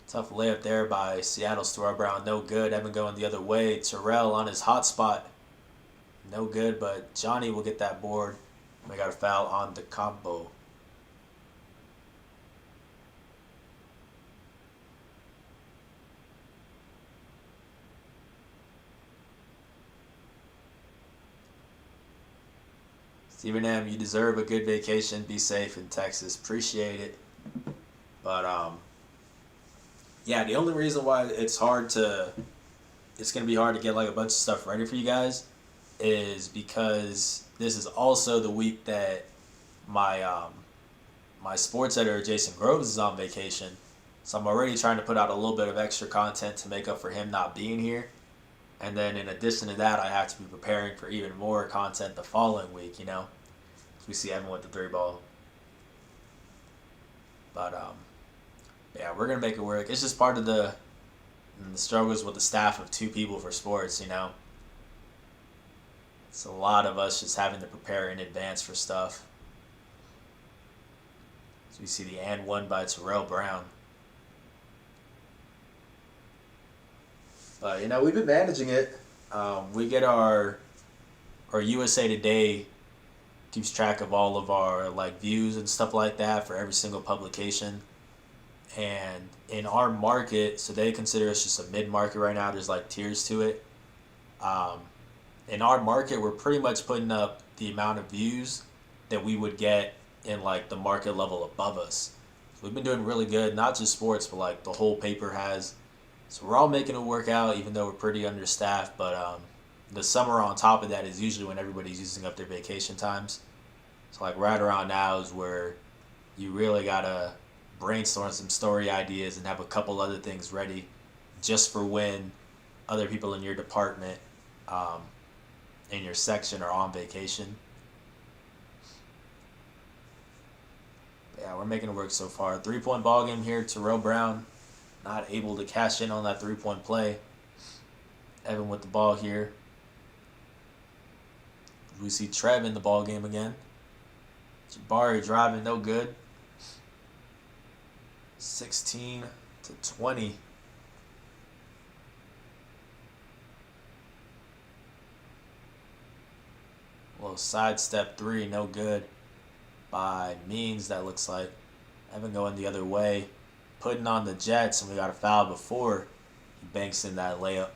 Tough layup there by Seattle's Terrell Brown. No good. Evan going the other way. Terrell on his hot spot. No good, but Johnny will get that board. We got a foul on the combo. Stephen M., you deserve a good vacation. Be safe in Texas. Appreciate it. But, yeah, the only reason why it's going to be hard to get like a bunch of stuff ready for you guys is because this is also the week that my my sports editor Jason Groves is on vacation. So I'm already trying to put out a little bit of extra content to make up for him not being here. And then in addition to that, I have to be preparing for even more content the following week, So we see Evan with the 3-ball. But yeah, we're going to make it work. It's just part of the struggles with the staff of 2 people for sports, It's a lot of us just having to prepare in advance for stuff. So we see the and one by Terrell Brown. But, we've been managing it. We get our USA Today keeps track of all of our views and stuff like that for every single publication. And in our market, so they consider us just a mid-market right now. There's tiers to it. In our market, we're pretty much putting up the amount of views that we would get in the market level above us. So we've been doing really good, not just sports, but the whole paper has. So we're all making it work out, even though we're pretty understaffed. But the summer on top of that is usually when everybody's using up their vacation times. So right around now is where you really gotta brainstorm some story ideas and have a couple other things ready just for when other people in your department, in your section are on vacation. But yeah, we're making it work so far. 3-point ball game here. Terrell Brown not able to cash in on that 3-point play. Evan with the ball here. We see Trev in the ball game again. Jabari driving, no good. 16-20. Little sidestep 3, no good by Means, that looks like. Evan going the other way. Putting on the Jets, and we got a foul before he banks in that layup.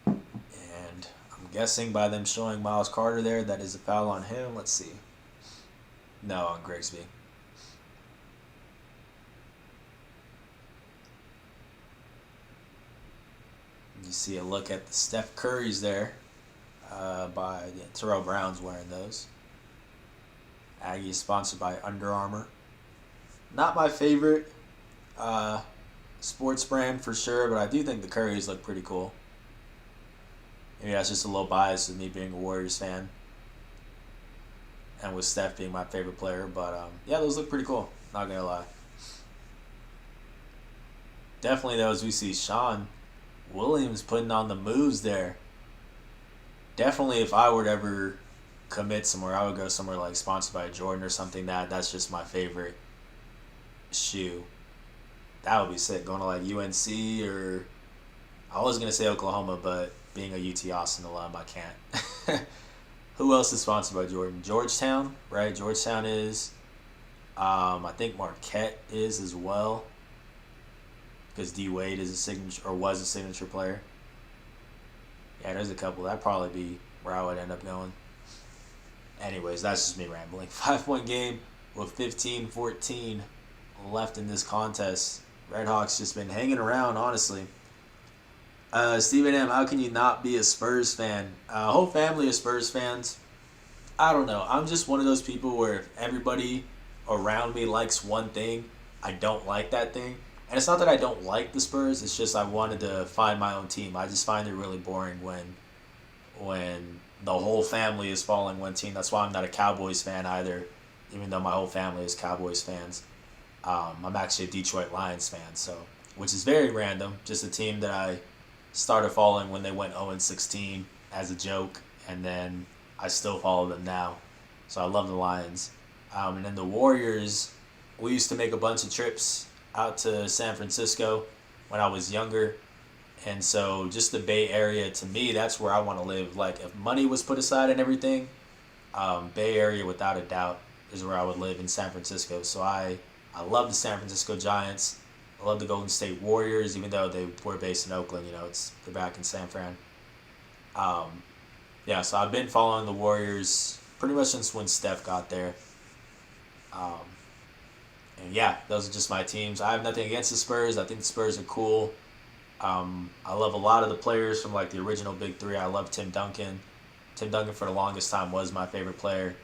And I'm guessing by them showing Miles Carter there, that is a foul on him. Let's see. No, on Grigsby. You see a look at the Steph Currys there. Terrell Brown's wearing those. Aggie is sponsored by Under Armour. Not my favorite sports brand for sure, but I do think the Currys look pretty cool. Maybe that's just a little bias with me being a Warriors fan. And with Steph being my favorite player. But yeah, those look pretty cool. Not going to lie. Definitely those we see Sean Williams putting on the moves there. Definitely if I were to ever commit somewhere, I would go somewhere sponsored by Jordan or something. That's just my favorite shoe. That would be sick. Going to UNC or I was going to say Oklahoma, but being a UT Austin alum, I can't. Who else is sponsored by Jordan? Georgetown, right? Georgetown is. I think Marquette is as well. because D Wade is a signature or was a signature player. Yeah, there's a couple. That'd probably be where I would end up going. Anyways, that's just me rambling. 5-point game with 15-14 left in this contest. Redhawks just been hanging around, honestly. Stephen M., how can you not be a Spurs fan? Whole family of Spurs fans. I don't know. I'm just one of those people where if everybody around me likes one thing, I don't like that thing. And it's not that I don't like the Spurs. It's just I wanted to find my own team. I just find it really boring when the whole family is following one team. That's why I'm not a Cowboys fan either, even though my whole family is Cowboys fans. I'm actually a Detroit Lions fan, so which is very random. Just a team that I started following when they went 0-16 as a joke, and then I still follow them now. So I love the Lions. And then the Warriors, we used to make a bunch of trips out to San Francisco when I was younger. And so just the Bay Area, to me, that's where I want to live. Like, if money was put aside and everything, Bay Area, without a doubt, is where I would live in San Francisco. So I love the San Francisco Giants. I love the Golden State Warriors, even though they were based in Oakland. They're back in San Fran. Yeah, so I've been following the Warriors pretty much since when Steph got there. And yeah, those are just my teams. I have nothing against the Spurs. I think the Spurs are cool. I love a lot of the players from like the original Big Three. I love Tim Duncan. Tim Duncan for the longest time was my favorite player.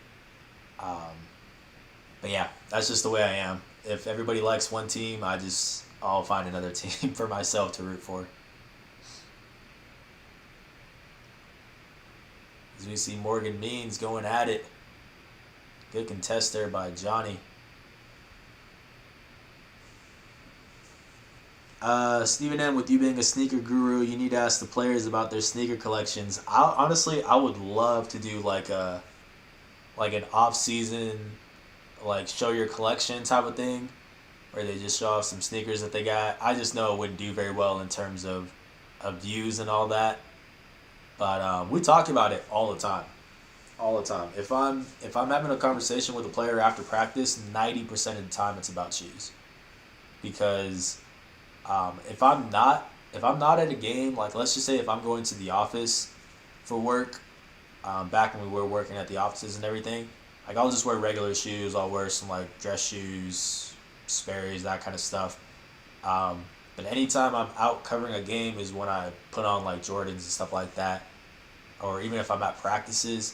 But yeah, that's just the way I am. If everybody likes one team, I'll find another team for myself to root for. As we see Morgan Means going at it. Good contest there by Johnny. Stephen M., with you being a sneaker guru, you need to ask the players about their sneaker collections. Honestly, I would love to do like an off-season, like show your collection type of thing, where they just show off some sneakers that they got. I just know it wouldn't do very well in terms of views and all that. But we talk about it all the time. All the time. If I'm having a conversation with a player after practice, 90% of the time it's about shoes. Because if I'm not at a game, like let's just say if I'm going to the office for work, back when we were working at the offices and everything, like I'll just wear regular shoes. I'll wear some like dress shoes, Sperry's, that kind of stuff. But anytime I'm out covering a game is when I put on like Jordans and stuff like that, or even if I'm at practices.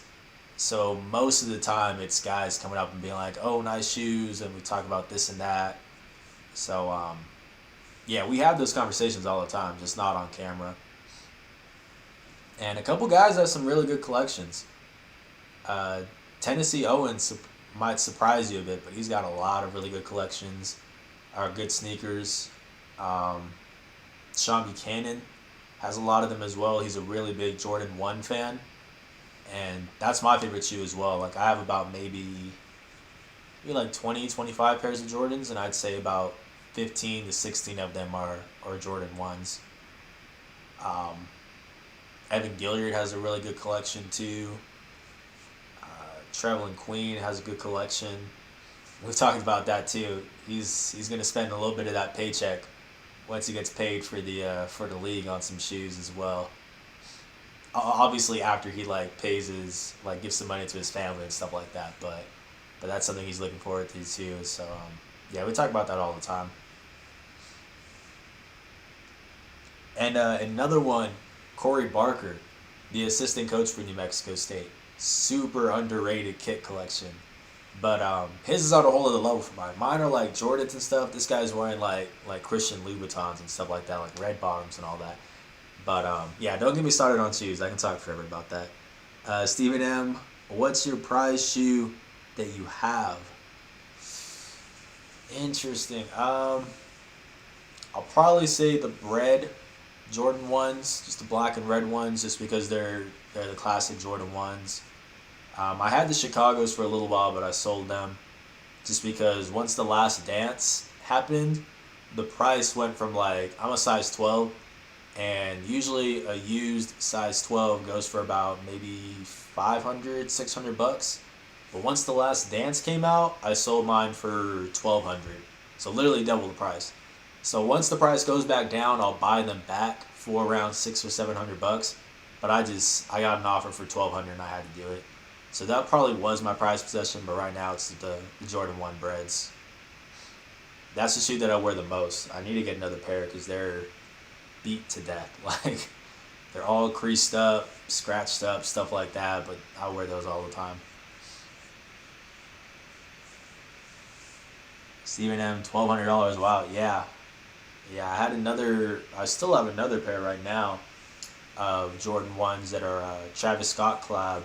So most of the time it's guys coming up and being like, "Oh, nice shoes," and we talk about this and that. So yeah, we have those conversations all the time, just not on camera. And a couple guys have some really good collections. Tennessee Owens might surprise you a bit, but he's got a lot of really good collections, or good sneakers. Sean Buchanan has a lot of them as well. He's a really big Jordan 1 fan. And that's my favorite shoe as well. Like I have about maybe like 20, 25 pairs of Jordans, and I'd say about 15 to 16 of them are Jordan 1s. Evan Gilliard has a really good collection too. Trevelin Queen has a good collection. We've talked about that too. He's going to spend a little bit of that paycheck once he gets paid for the league on some shoes as well. Obviously after he like pays his, like gives some money to his family and stuff like that, but that's something he's looking forward to too. So yeah, we talk about that all the time. And another one, Corey Barker, the assistant coach for New Mexico State. Super underrated kit collection. But his is on a whole other level from mine. Mine are like Jordans and stuff. This guy's wearing like Christian Louboutins and stuff like that, like red bottoms and all that. But yeah, don't get me started on shoes. I can talk forever about that. Stephen M., what's your prize shoe that you have? Interesting. I'll probably say the Bread Jordan 1s, just the black and red ones, just because they're the classic Jordan 1s. I had the Chicago's for a little while, but I sold them just because once the Last Dance happened, the price went from like, I'm a size 12, and usually a used size 12 goes for about maybe $500-$600. But once the Last Dance came out, I sold mine for $1,200. So literally double the price. So once the price goes back down, I'll buy them back for around 600 or 700 bucks. But I got an offer for 1,200 and I had to do it. So that probably was my prized possession, but right now it's the Jordan 1 Breads. That's the shoe that I wear the most. I need to get another pair because they're beat to death. Like, they're all creased up, scratched up, stuff like that, but I wear those all the time. Stephen M, $1,200. Wow, yeah. Yeah, I still have another pair right now of Jordan 1s that are Travis Scott collab.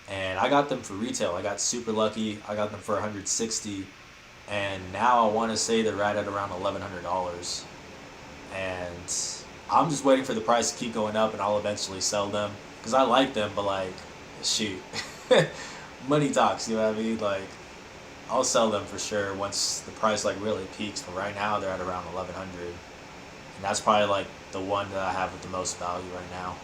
And I got them for retail. I got super lucky. I got them for 160, and now I want to say they're right at around $1,100. And I'm just waiting for the price to keep going up, and I'll eventually sell them because I like them. But like, shoot, money talks. You know what I mean? Like, I'll sell them for sure once the price like really peaks. But right now they're at around 1,100, and that's probably like the one that I have with the most value right now.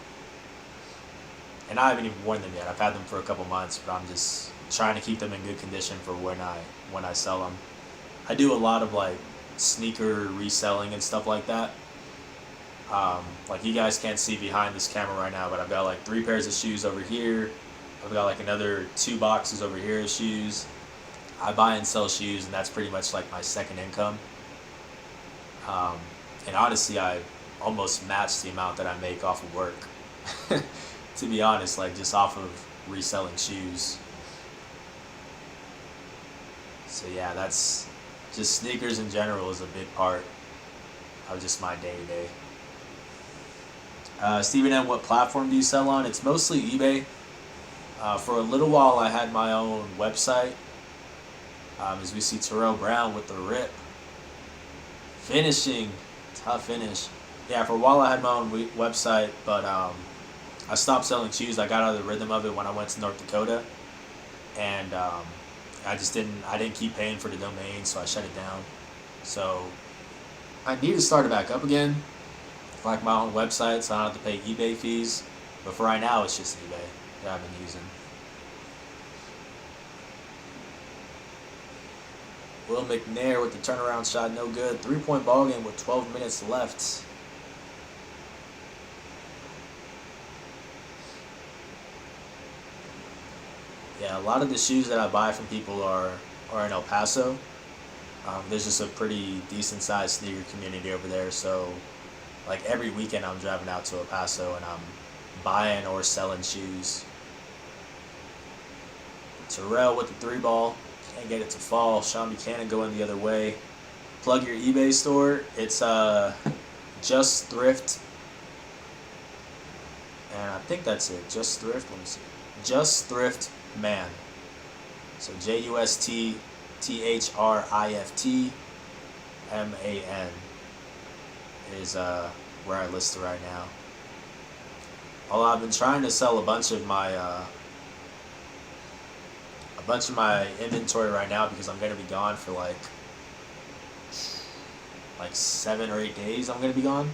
And I haven't even worn them yet. I've had them for a couple months, but I'm just trying to keep them in good condition for when I sell them. I do a lot of like sneaker reselling and stuff like that. Like, you guys can't see behind this camera right now, but I've got like 3 pairs of shoes over here. I've got like another 2 boxes over here of shoes. I buy and sell shoes, and that's pretty much like my second income. And honestly, I almost match the amount that I make off of work. To be honest, like, just off of reselling shoes. So yeah, that's just sneakers in general is a big part of just my day to day. Stephen M, what platform do you sell on? It's mostly eBay. For a little while, I had my own website. As we see Terrell Brown with the rip. Finishing. Tough finish. Yeah, for a while I had my own website, but I stopped selling shoes. I got out of the rhythm of it when I went to North Dakota, and I didn't keep paying for the domain, so I shut it down. So I need to start it back up again, like my own website, so I don't have to pay eBay fees. But for right now, it's just eBay that I've been using. Will McNair with the turnaround shot, no good. 3-point ball game with 12 minutes left. Yeah, a lot of the shoes that I buy from people are in El Paso. There's just a pretty decent sized sneaker community over there. So, like, every weekend I'm driving out to El Paso and I'm buying or selling shoes. Terrell with the 3 ball. Can't get it to fall. Sean Buchanan going the other way. Plug your eBay store. It's Just Thrift. And I think that's it. Just Thrift. Let me see. Just Thrift Man. So JustThriftMan is where I list it right now. Although I've been trying to sell a bunch of my inventory right now because I'm gonna be gone for like 7 or 8 days. I'm gonna be gone.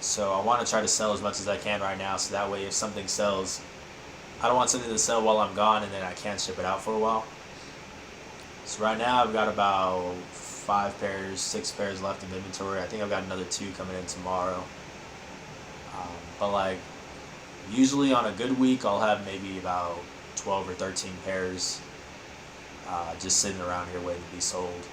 So I want to try to sell as much as I can right now, so that way if something sells, I don't want something to sell while I'm gone and then I can't ship it out for a while. So right now I've got about 6 pairs left in inventory. I think I've got another 2 coming in tomorrow. But like, usually on a good week I'll have maybe about 12 or 13 pairs just sitting around here waiting to be sold.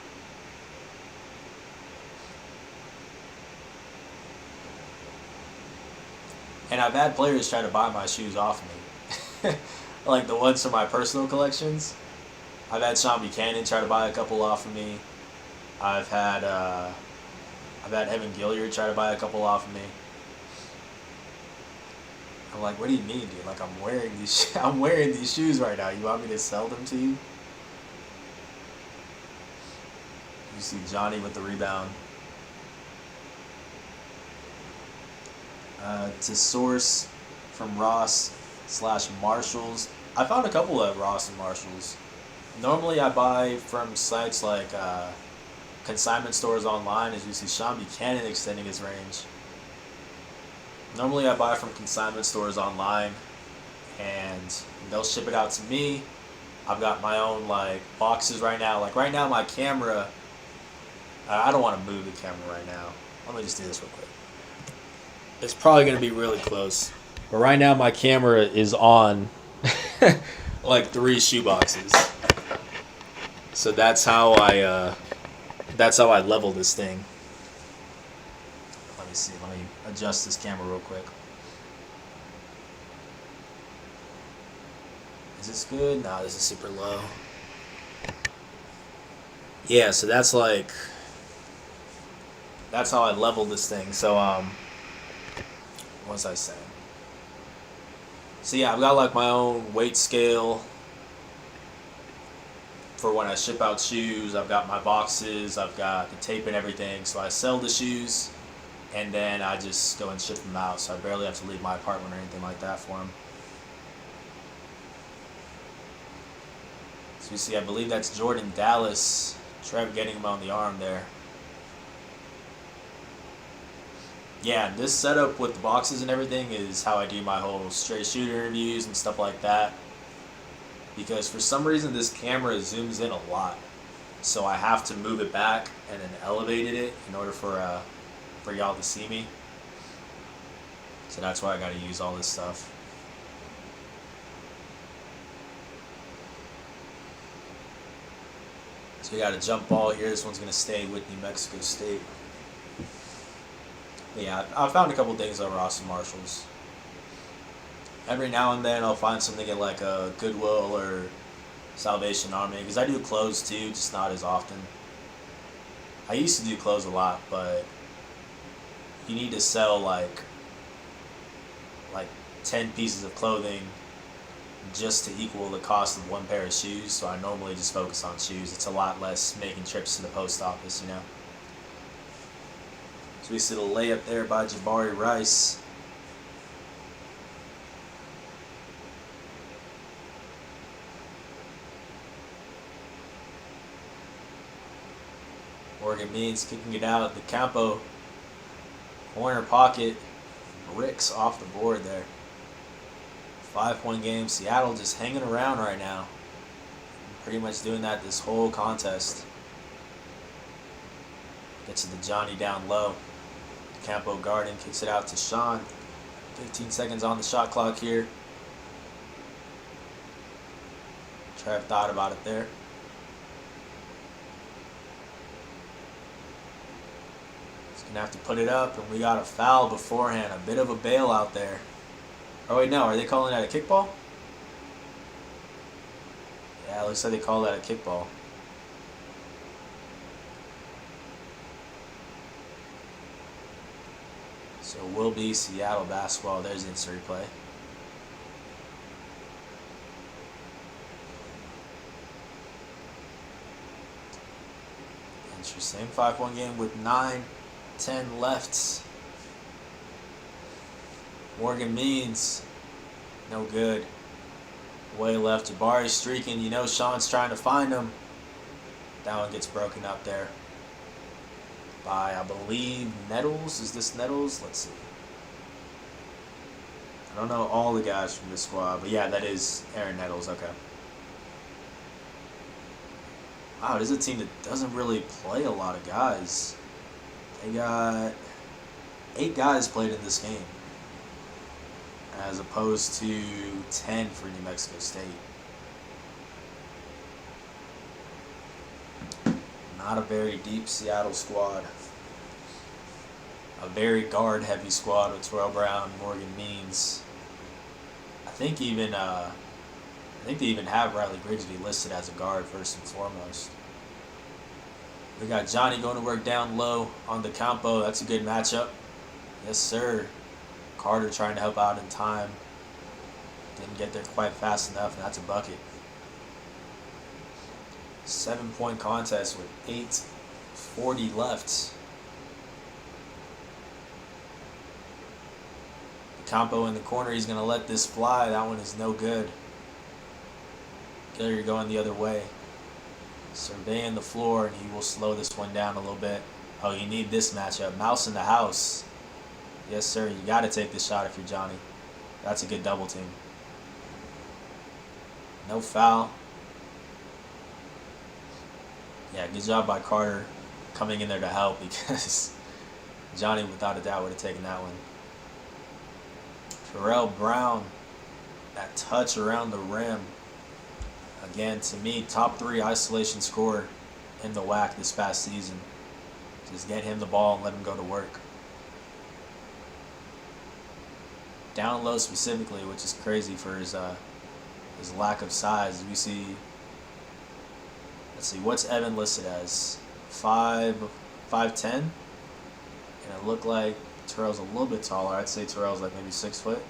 And I've had players try to buy my shoes off me. Like the ones from my personal collections. I've had Sean Buchanan try to buy a couple off of me. I've had Evan Gilliard try to buy a couple off of me. I'm like, what do you mean, dude? Like, I'm wearing these shoes right now. You want me to sell them to you? You see Johnny with the rebound. To source from Ross/Marshalls. I found a couple at Ross and Marshalls. Normally I buy from sites like consignment stores online, as you see Sean Buchanan extending his range. Normally I buy from consignment stores online and they'll ship it out to me. I've got my own like boxes right now. Like right now my camera, I don't want to move the camera right now. Let me just do this real quick. It's probably going to be really close. But right now my camera is on like 3 shoeboxes. So that's how I level this thing. Let me see. Let me adjust this camera real quick. Is this good? No, this is super low. Yeah, so that's how I level this thing. So what was I saying? So yeah, I've got like my own weight scale for when I ship out shoes. I've got my boxes, I've got the tape and everything. So I sell the shoes and then I just go and ship them out. So I barely have to leave my apartment or anything like that for them. So you see, I believe that's Jordan Dallas. Trev getting him on the arm there. Yeah, this setup with the boxes and everything is how I do my whole straight shooter interviews and stuff like that. Because for some reason this camera zooms in a lot. So I have to move it back and then elevated it in order for y'all to see me. So that's why I gotta use all this stuff. So we got a jump ball here. This one's gonna stay with New Mexico State. Yeah, I found a couple things over Austin Marshall's. Every now and then I'll find something at like a Goodwill or Salvation Army, because I do clothes too, just not as often. I used to do clothes a lot, but you need to sell like 10 pieces of clothing just to equal the cost of one pair of shoes, so I normally just focus on shoes. It's a lot less making trips to the post office, you know. So we see the layup there by Jabari Rice. Morgan Means kicking it out. The Campo corner pocket. Bricks off the board there. 5-point game. Seattle just hanging around right now. Pretty much doing that this whole contest. Gets to the Johnny down low. Campo guarding, kicks it out to Sean. 15 seconds on the shot clock here. Trev thought about it there. He's going to have to put it up, and we got a foul beforehand. A bit of a bailout there. Oh, wait, no. Are they calling that a kickball? Yeah, it looks like they call that a kickball. So it will be Seattle basketball. There's the insert replay. Interesting. 5-point game with 9-10 left. Morgan Means, no good. Way left. Jabari streaking. You know Sean's trying to find him. That one gets broken up there by, I believe, Nettles. Is this Nettles? Let's see. I don't know all the guys from this squad, but yeah, that is Aaron Nettles. Okay. Wow, this is a team that doesn't really play a lot of guys. They got 8 guys played in this game, as opposed to 10 for New Mexico State. Not a very deep Seattle squad. A very guard-heavy squad with Terrell Brown, Morgan Means. I think they even have Riley Grigsby listed as a guard first and foremost. We got Johnny going to work down low on the Campo. That's a good matchup. Yes, sir. Carter trying to help out in time. Didn't get there quite fast enough, and that's a bucket. 7-point contest with 8:40 left. Campo in the corner. He's going to let this fly. That one is no good. Gilliard going the other way. Surveying the floor, and he will slow this one down a little bit. Oh, you need this matchup. Mouse in the house. Yes, sir. You got to take this shot if you're Johnny. That's a good double team. No foul. Yeah, good job by Carter coming in there to help because Johnny, without a doubt, would have taken that one. Terrell Brown, that touch around the rim. Again, to me, top 3 isolation scorer in the WAC this past season. Just get him the ball and let him go to work. Down low specifically, which is crazy for his lack of size. We see, let's see, what's Evan listed as? 5'10", and it looked like Terrell's a little bit taller. I'd say Terrell's like maybe 6 foot.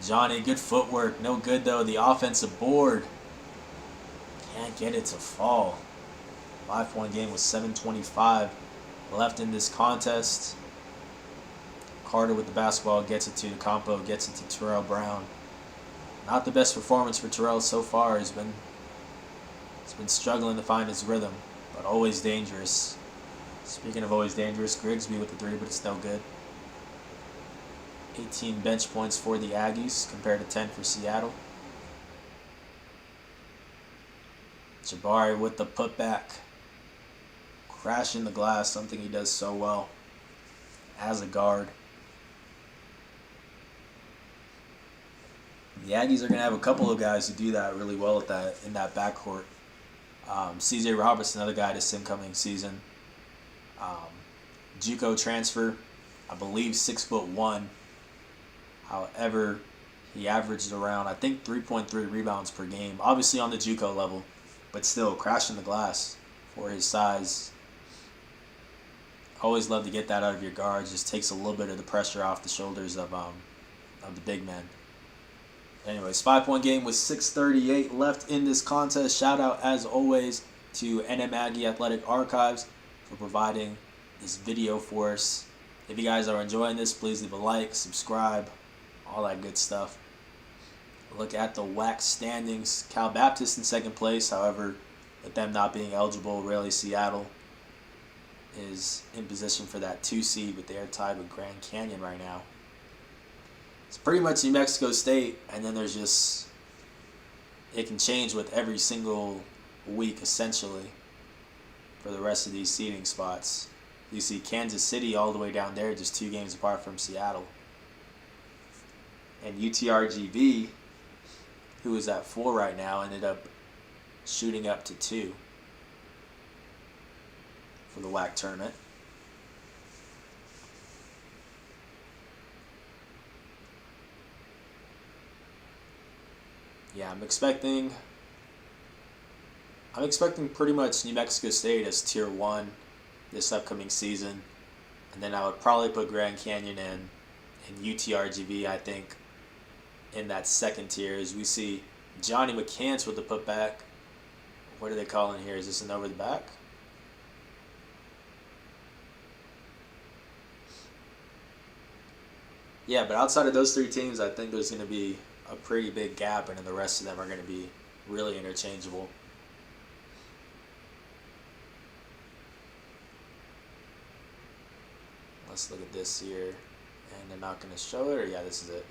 Johnny, good footwork, no good though. The offensive board can't get it to fall. 5-point game with 7:25 left in this contest. Carter with the basketball gets it to Campo, gets it to Terrell Brown. Not the best performance for Terrell so far. He's been struggling to find his rhythm, but always dangerous. Speaking of always dangerous, Grigsby with the 3, but it's no good. 18 bench points for the Aggies compared to 10 for Seattle. Jabari with the putback. Crashing the glass, something he does so well as a guard. The Aggies are going to have a couple of guys who do that really well at that in that backcourt. C.J. Roberts, another guy this incoming season. JUCO transfer, I believe 6'1". However, he averaged around, I think, 3.3 rebounds per game. Obviously on the JUCO level, but still crashing the glass for his size. Always love to get that out of your guards. Just takes a little bit of the pressure off the shoulders of the big men. Anyways, 5-point game with 6:38 left in this contest. Shout out, as always, to NM Aggie Athletic Archives for providing this video for us. If you guys are enjoying this, please leave a like, subscribe, all that good stuff. Look at the WAC standings. Cal Baptist in 2nd place. However, with them not being eligible, really Seattle is in position for that 2 seed, but they are tied with Grand Canyon right now. It's pretty much New Mexico State, and then there's just, it can change with every single week essentially for the rest of these seeding spots. You see Kansas City all the way down there, just 2 games apart from Seattle. And UTRGV, who is at 4 right now, ended up shooting up to 2 for the WAC tournament. Yeah, I'm expecting pretty much New Mexico State as tier 1 this upcoming season. And then I would probably put Grand Canyon and UTRGV, I think, in that 2nd tier. As we see Johnny McCants with the putback. What are they calling here? Is this an over the back? Yeah, but outside of those 3 teams, I think there's going to be a pretty big gap, and then the rest of them are going to be really interchangeable. Let's look at this here. And they're not going to show it, or yeah, this is it.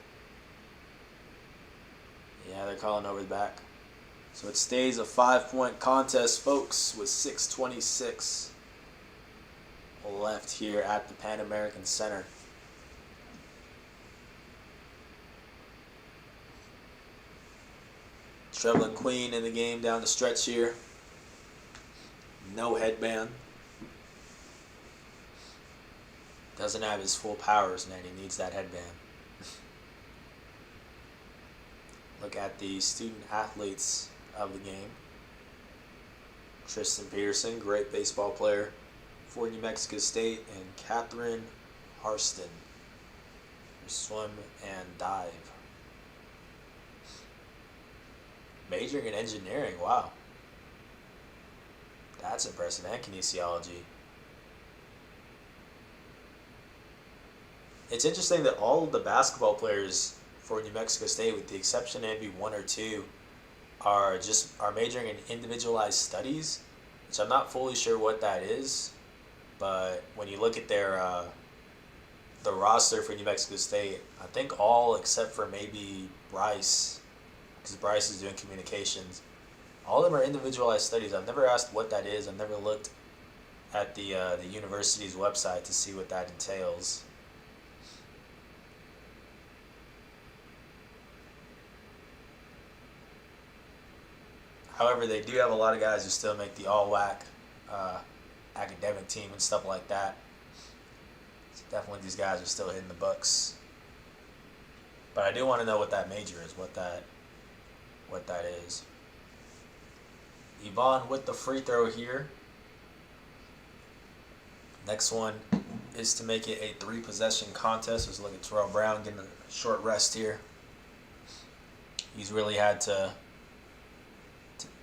Yeah, they're calling over the back. So it stays a 5-point contest, folks, with 6:26 left here at the Pan American Center. Trevelin Queen in the game down the stretch here. No headband. Doesn't have his full powers, man. He needs that headband. Look at the student athletes of the game. Tristan Peterson, great baseball player for New Mexico State, and Catherine Harston for swim and dive. Majoring in engineering, wow. That's impressive, and kinesiology. It's interesting that all of the basketball players for New Mexico State, with the exception of maybe 1 or 2, are majoring in individualized studies, which I'm not fully sure what that is. But when you look at their the roster for New Mexico State, I think all except for maybe Bryce, because Bryce is doing communications, All of them are individualized studies. I've never asked what that is. I've never looked at the university's website to see what that entails. However, they do have a lot of guys who still make the all whack uh, academic team and stuff like that. So definitely, these guys are still hitting the books. But I do want to know what that major is. What that is. Yvonne with the free throw here. Next one is to make it a 3-possession contest. Let's look at Terrell Brown getting a short rest here. He's really had to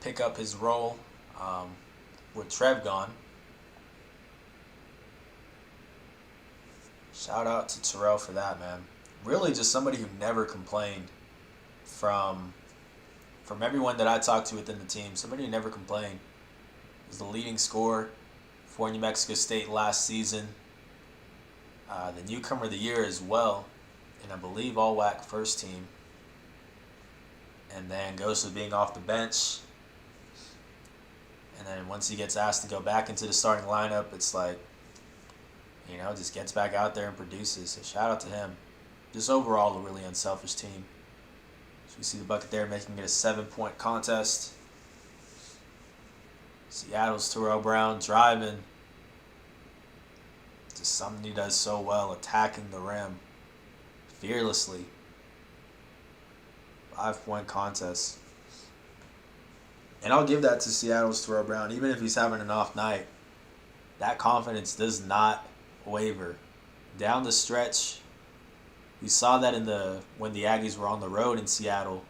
pick up his role with Trev gone. Shout out to Terrell for that, man. Really just somebody who never complained from everyone that I talked to within the team. Somebody who never complained. He was the leading scorer for New Mexico State last season. The newcomer of the year as well. And I believe all WAC first team. And then goes to being off the bench. And then once he gets asked to go back into the starting lineup, it's like, just gets back out there and produces. So shout out to him. Just overall a really unselfish team. So we see the bucket there, making it a 7-point contest. Seattle's Terrell Brown driving. Just something he does so well, attacking the rim fearlessly. 5-point contest. And I'll give that to Seattle's Terrell Brown. Even if he's having an off night, that confidence does not waver. Down the stretch, we saw that when the Aggies were on the road in Seattle.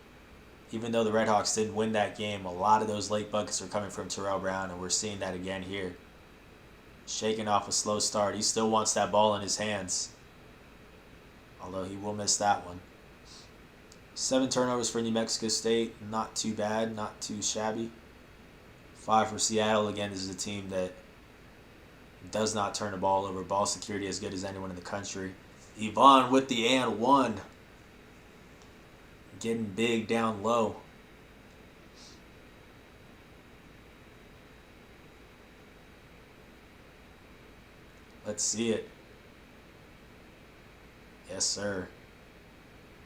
Even though the Redhawks didn't win that game, a lot of those late buckets are coming from Terrell Brown, and we're seeing that again here. Shaking off a slow start. He still wants that ball in his hands, although he will miss that one. 7 turnovers for New Mexico State. Not too bad, not too shabby. 5 for Seattle. Again, this is a team that does not turn the ball over. Ball security as good as anyone in the country. Yvonne with the and one. Getting big down low. Let's see it. Yes, sir.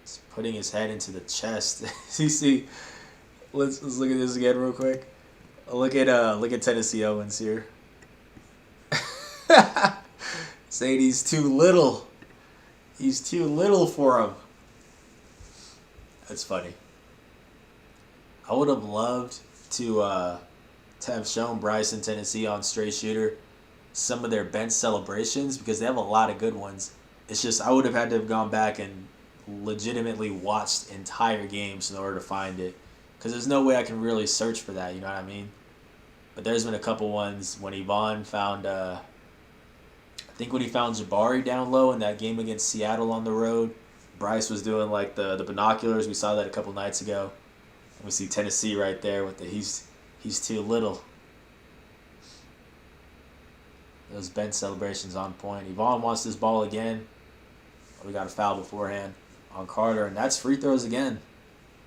He's putting his head into the chest. You see, let's look at this again real quick. Look at Tennessee Owens here. Saying he's too little. He's too little for him. That's funny. I would have loved to have shown Bryce and Tennessee on Straight Shooter some of their bench celebrations, because they have a lot of good ones. It's just I would have had to have gone back and legitimately watched entire games in order to find it, because there's no way I can really search for that, you know what I mean? But there's been a couple ones when Yvonne found I think when he found Jabari down low in that game against Seattle on the road. Bryce was doing like the binoculars. We saw that a couple nights ago. And we see Tennessee right there with the he's too little. Those bench celebrations on point. Yvonne wants this ball again. We got a foul beforehand on Carter, and that's free throws again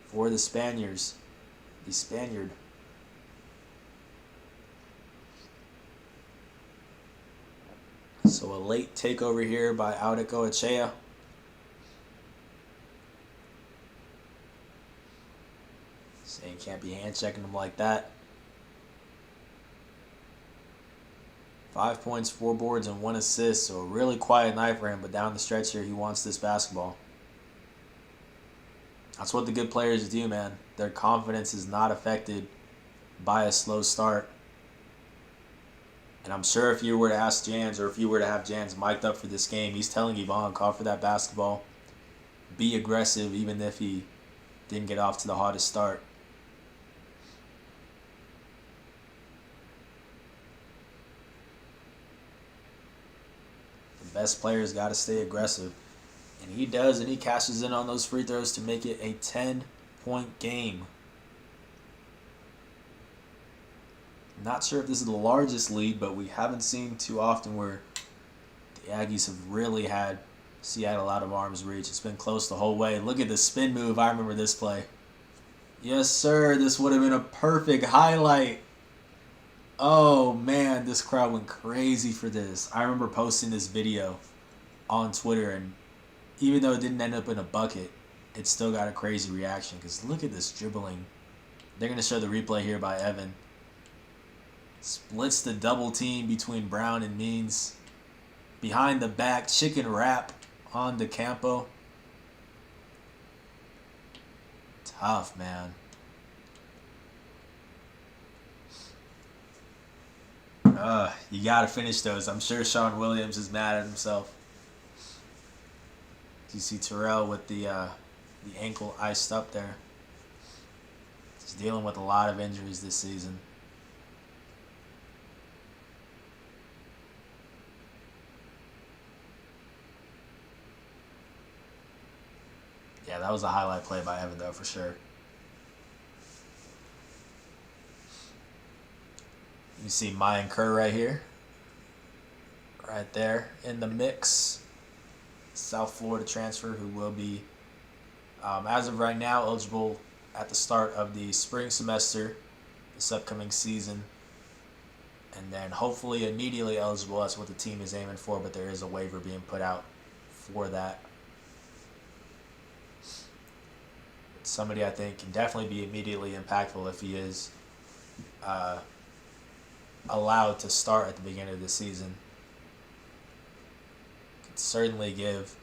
for the Spaniards. The Spaniard. So a late takeover here by Audic Ochoa. Saying can't be hand checking him like that. 5 points, 4 boards, and 1 assist. So a really quiet night for him, but down the stretch here, he wants this basketball. That's what the good players do, man. Their confidence is not affected by a slow start. And I'm sure if you were to ask Jans, or if you were to have Jans mic'd up for this game, he's telling Yvonne, call for that basketball. Be aggressive, even if he didn't get off to the hottest start. The best players got to stay aggressive. And he does, and he cashes in on those free throws to make it a 10-point game. Not sure if this is the largest lead, but we haven't seen too often where the Aggies have really had Seattle out of arm's reach. It's been close the whole way. Look at the spin move. I remember this play. Yes, sir. This would have been a perfect highlight. Oh man, this crowd went crazy for this. I remember posting this video on Twitter, and even though it didn't end up in a bucket, it still got a crazy reaction. Because look at this dribbling. They're going to show the replay here by Evan. Splits the double team between Brown and Means. Behind the back, chicken wrap on the Campo. Tough, man. You gotta finish those. I'm sure Sean Williams is mad at himself. You see Terrell with the ankle iced up there. He's dealing with a lot of injuries this season. Yeah, that was a highlight play by Evan, though, for sure. You see Mayan Kerr right here. Right there in the mix. South Florida transfer who will be, as of right now, eligible at the start of the spring semester this upcoming season. And then hopefully immediately eligible. That's what the team is aiming for, but there is a waiver being put out for that. Somebody I think can definitely be immediately impactful if he is allowed to start at the beginning of the season. Could certainly give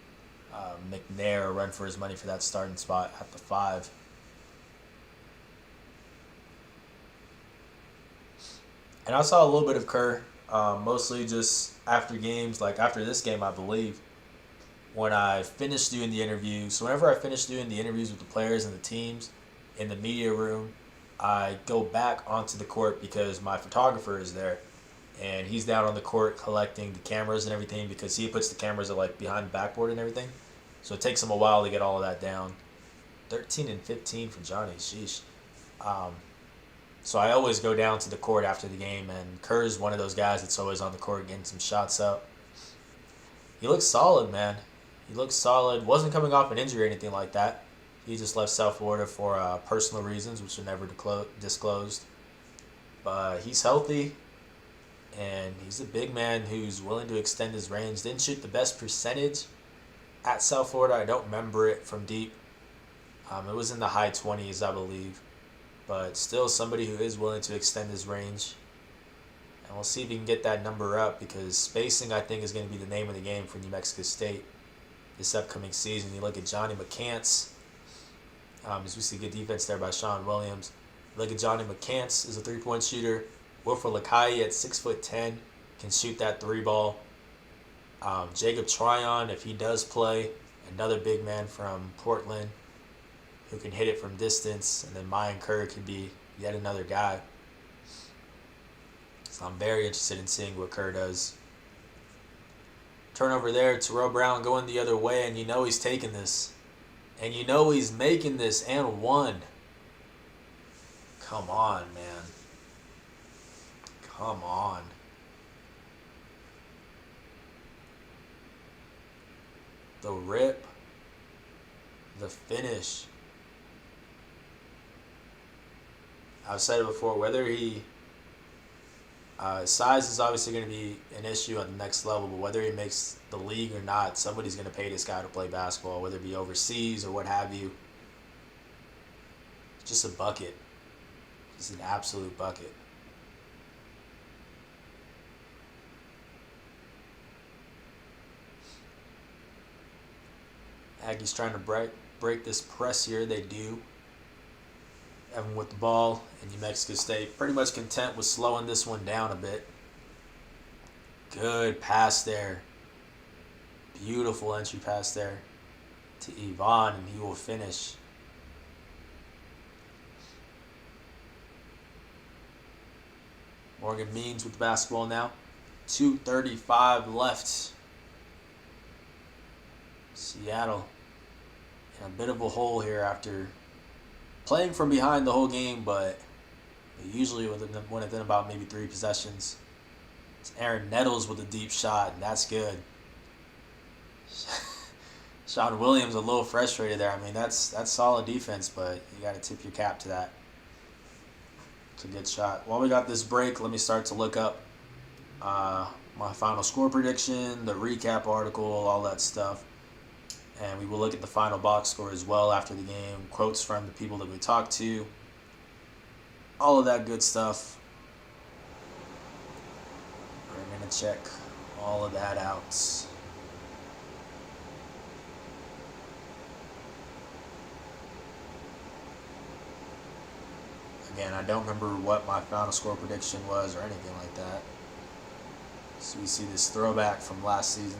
McNair a run for his money for that starting spot at the 5. And I saw a little bit of Kerr, mostly just after games, like after this game, I believe, when I finished doing the interview. So whenever I finish doing the interviews with the players and the teams in the media room, I go back onto the court because my photographer is there. And he's down on the court collecting the cameras and everything because he puts the cameras like behind the backboard and everything. So it takes him a while to get all of that down. 13 and 15 for Johnny. Sheesh. So I always go down to the court after the game, and Kerr's one of those guys that's always on the court getting some shots up. He looks solid, man. He looks solid. Wasn't coming off an injury or anything like that. He just left South Florida for personal reasons, which were never disclosed. But he's healthy, and he's a big man who's willing to extend his range. Didn't shoot the best percentage at South Florida. I don't remember it from deep. It was in the high 20s, I believe. But still somebody who is willing to extend his range. And we'll see if he can get that number up, because spacing, I think, is going to be the name of the game for New Mexico State this upcoming season. You look at Johnny McCants. As we see good defense there by Sean Williams. Look at Johnny McCants is a three-point shooter. Wilfred Lakai at 6'10" can shoot that 3-ball. Jacob Tryon, if he does play, another big man from Portland who can hit it from distance. And then Mayan Kerr could be yet another guy. So I'm very interested in seeing what Kerr does. Turnover there, Terrell Brown going the other way, and you know he's taking this. And you know he's making this and one. Come on, man. Come on. The rip. The finish. I've said it before, whether he... size is obviously going to be an issue at the next level, but whether he makes the league or not, somebody's going to pay this guy to play basketball, whether it be overseas or what have you. Just a bucket. Just an absolute bucket. Aggie's trying to break this press here. They do. Evan with the ball, and New Mexico State pretty much content with slowing this one down a bit. Good pass there. Beautiful entry pass there to Yvonne, and he will finish. Morgan Means with the basketball now. 2:35 left. Seattle in a bit of a hole here after playing from behind the whole game, but usually within about maybe 3 possessions. It's Aaron Nettles with a deep shot, and that's good. Sean Williams a little frustrated there. I mean, that's solid defense, but you got to tip your cap to that. It's a good shot. While we got this break, let me start to look up my final score prediction, the recap article, all that stuff. And we will look at the final box score as well after the game, quotes from the people that we talked to, all of that good stuff. We're going to check all of that out. Again, I don't remember what my final score prediction was or anything like that. So we see this throwback from last season.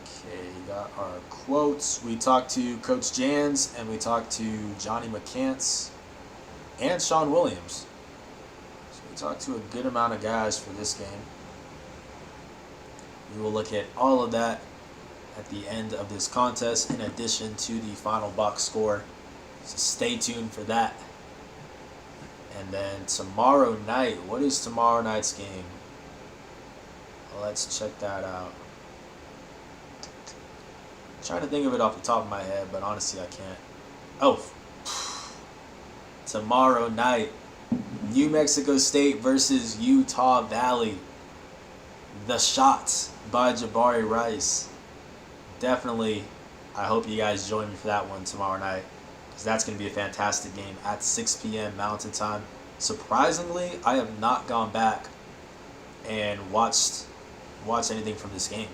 Okay, got our quotes. We talked to Coach Jans and we talked to Johnny McCants and Sean Williams. So we talked to a good amount of guys for this game. We will look at all of that at the end of this contest in addition to the final box score. So stay tuned for that. And then tomorrow night, what is tomorrow night's game? Well, let's check that out. I'm trying to think of it off the top of my head, but honestly I can't. Oh, tomorrow night, New Mexico State versus Utah Valley. The Shot by Jabari Rice. Definitely, I hope you guys join me for that one tomorrow night, because that's going to be a fantastic game at 6 p.m. Mountain Time. Surprisingly, I have not gone back and watched anything from this game.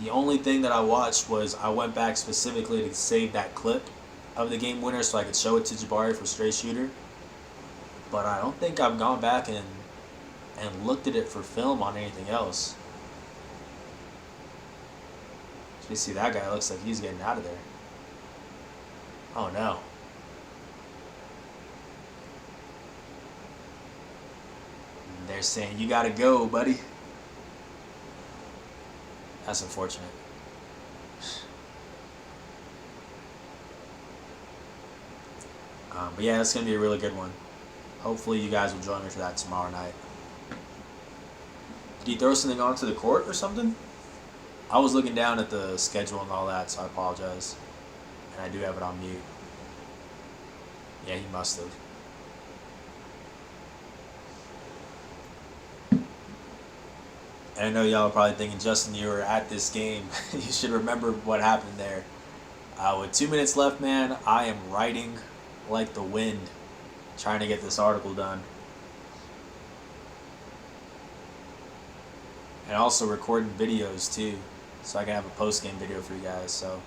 The only thing that I watched was I went back specifically to save that clip of the game winner so I could show it to Jabari for straight shooter. But I don't think I've gone back and looked at it for film on anything else. You see that guy looks like he's getting out of there. Oh no. They're saying you gotta go, buddy. That's unfortunate. But yeah, it's gonna be a really good one. Hopefully you guys will join me for that tomorrow night. Did he throw something onto the court or something? I was looking down at the schedule and all that, so I apologize. And I do have it on mute. Yeah, he must have. And I know y'all are probably thinking, Justin, you were at this game. You should remember what happened there. With 2 minutes left, man, I am writing like the wind, trying to get this article done. And also recording videos too, so I can have a post-game video for you guys. So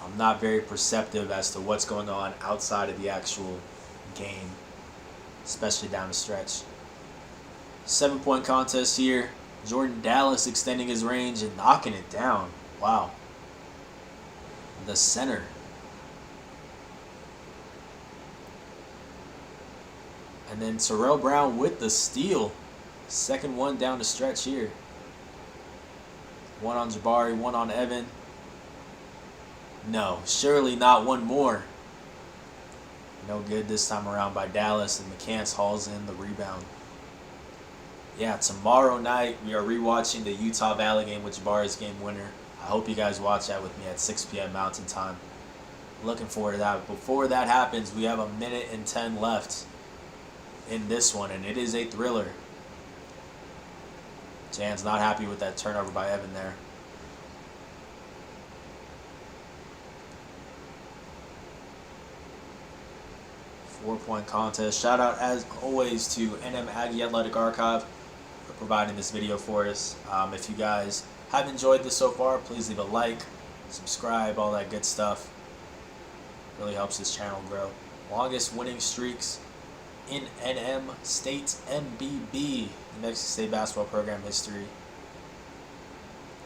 I'm not very perceptive as to what's going on outside of the actual game, especially down the stretch. 7-point contest here. Jordan Dallas extending his range and knocking it down. Wow. The center. And then Terrell Brown with the steal. Second one down the stretch here. One on Jabari, one on Evan. No, surely not one more. No good this time around by Dallas, and McCants hauls in the rebound. Yeah, tomorrow night we are rewatching the Utah Valley game with Jabari's game winner. I hope you guys watch that with me at 6 p.m. Mountain Time. Looking forward to that. But before that happens, we have 1:10 left in this one, and it is a thriller. Jan's not happy with that turnover by Evan there. Four-point contest. Shout out, as always, to NM Aggie Athletic Archive for providing this video for us. If you guys have enjoyed this so far, please leave a like, subscribe, all that good stuff. Really helps this channel grow. Longest winning streaks in NM State MBB, the Mexico State basketball program history.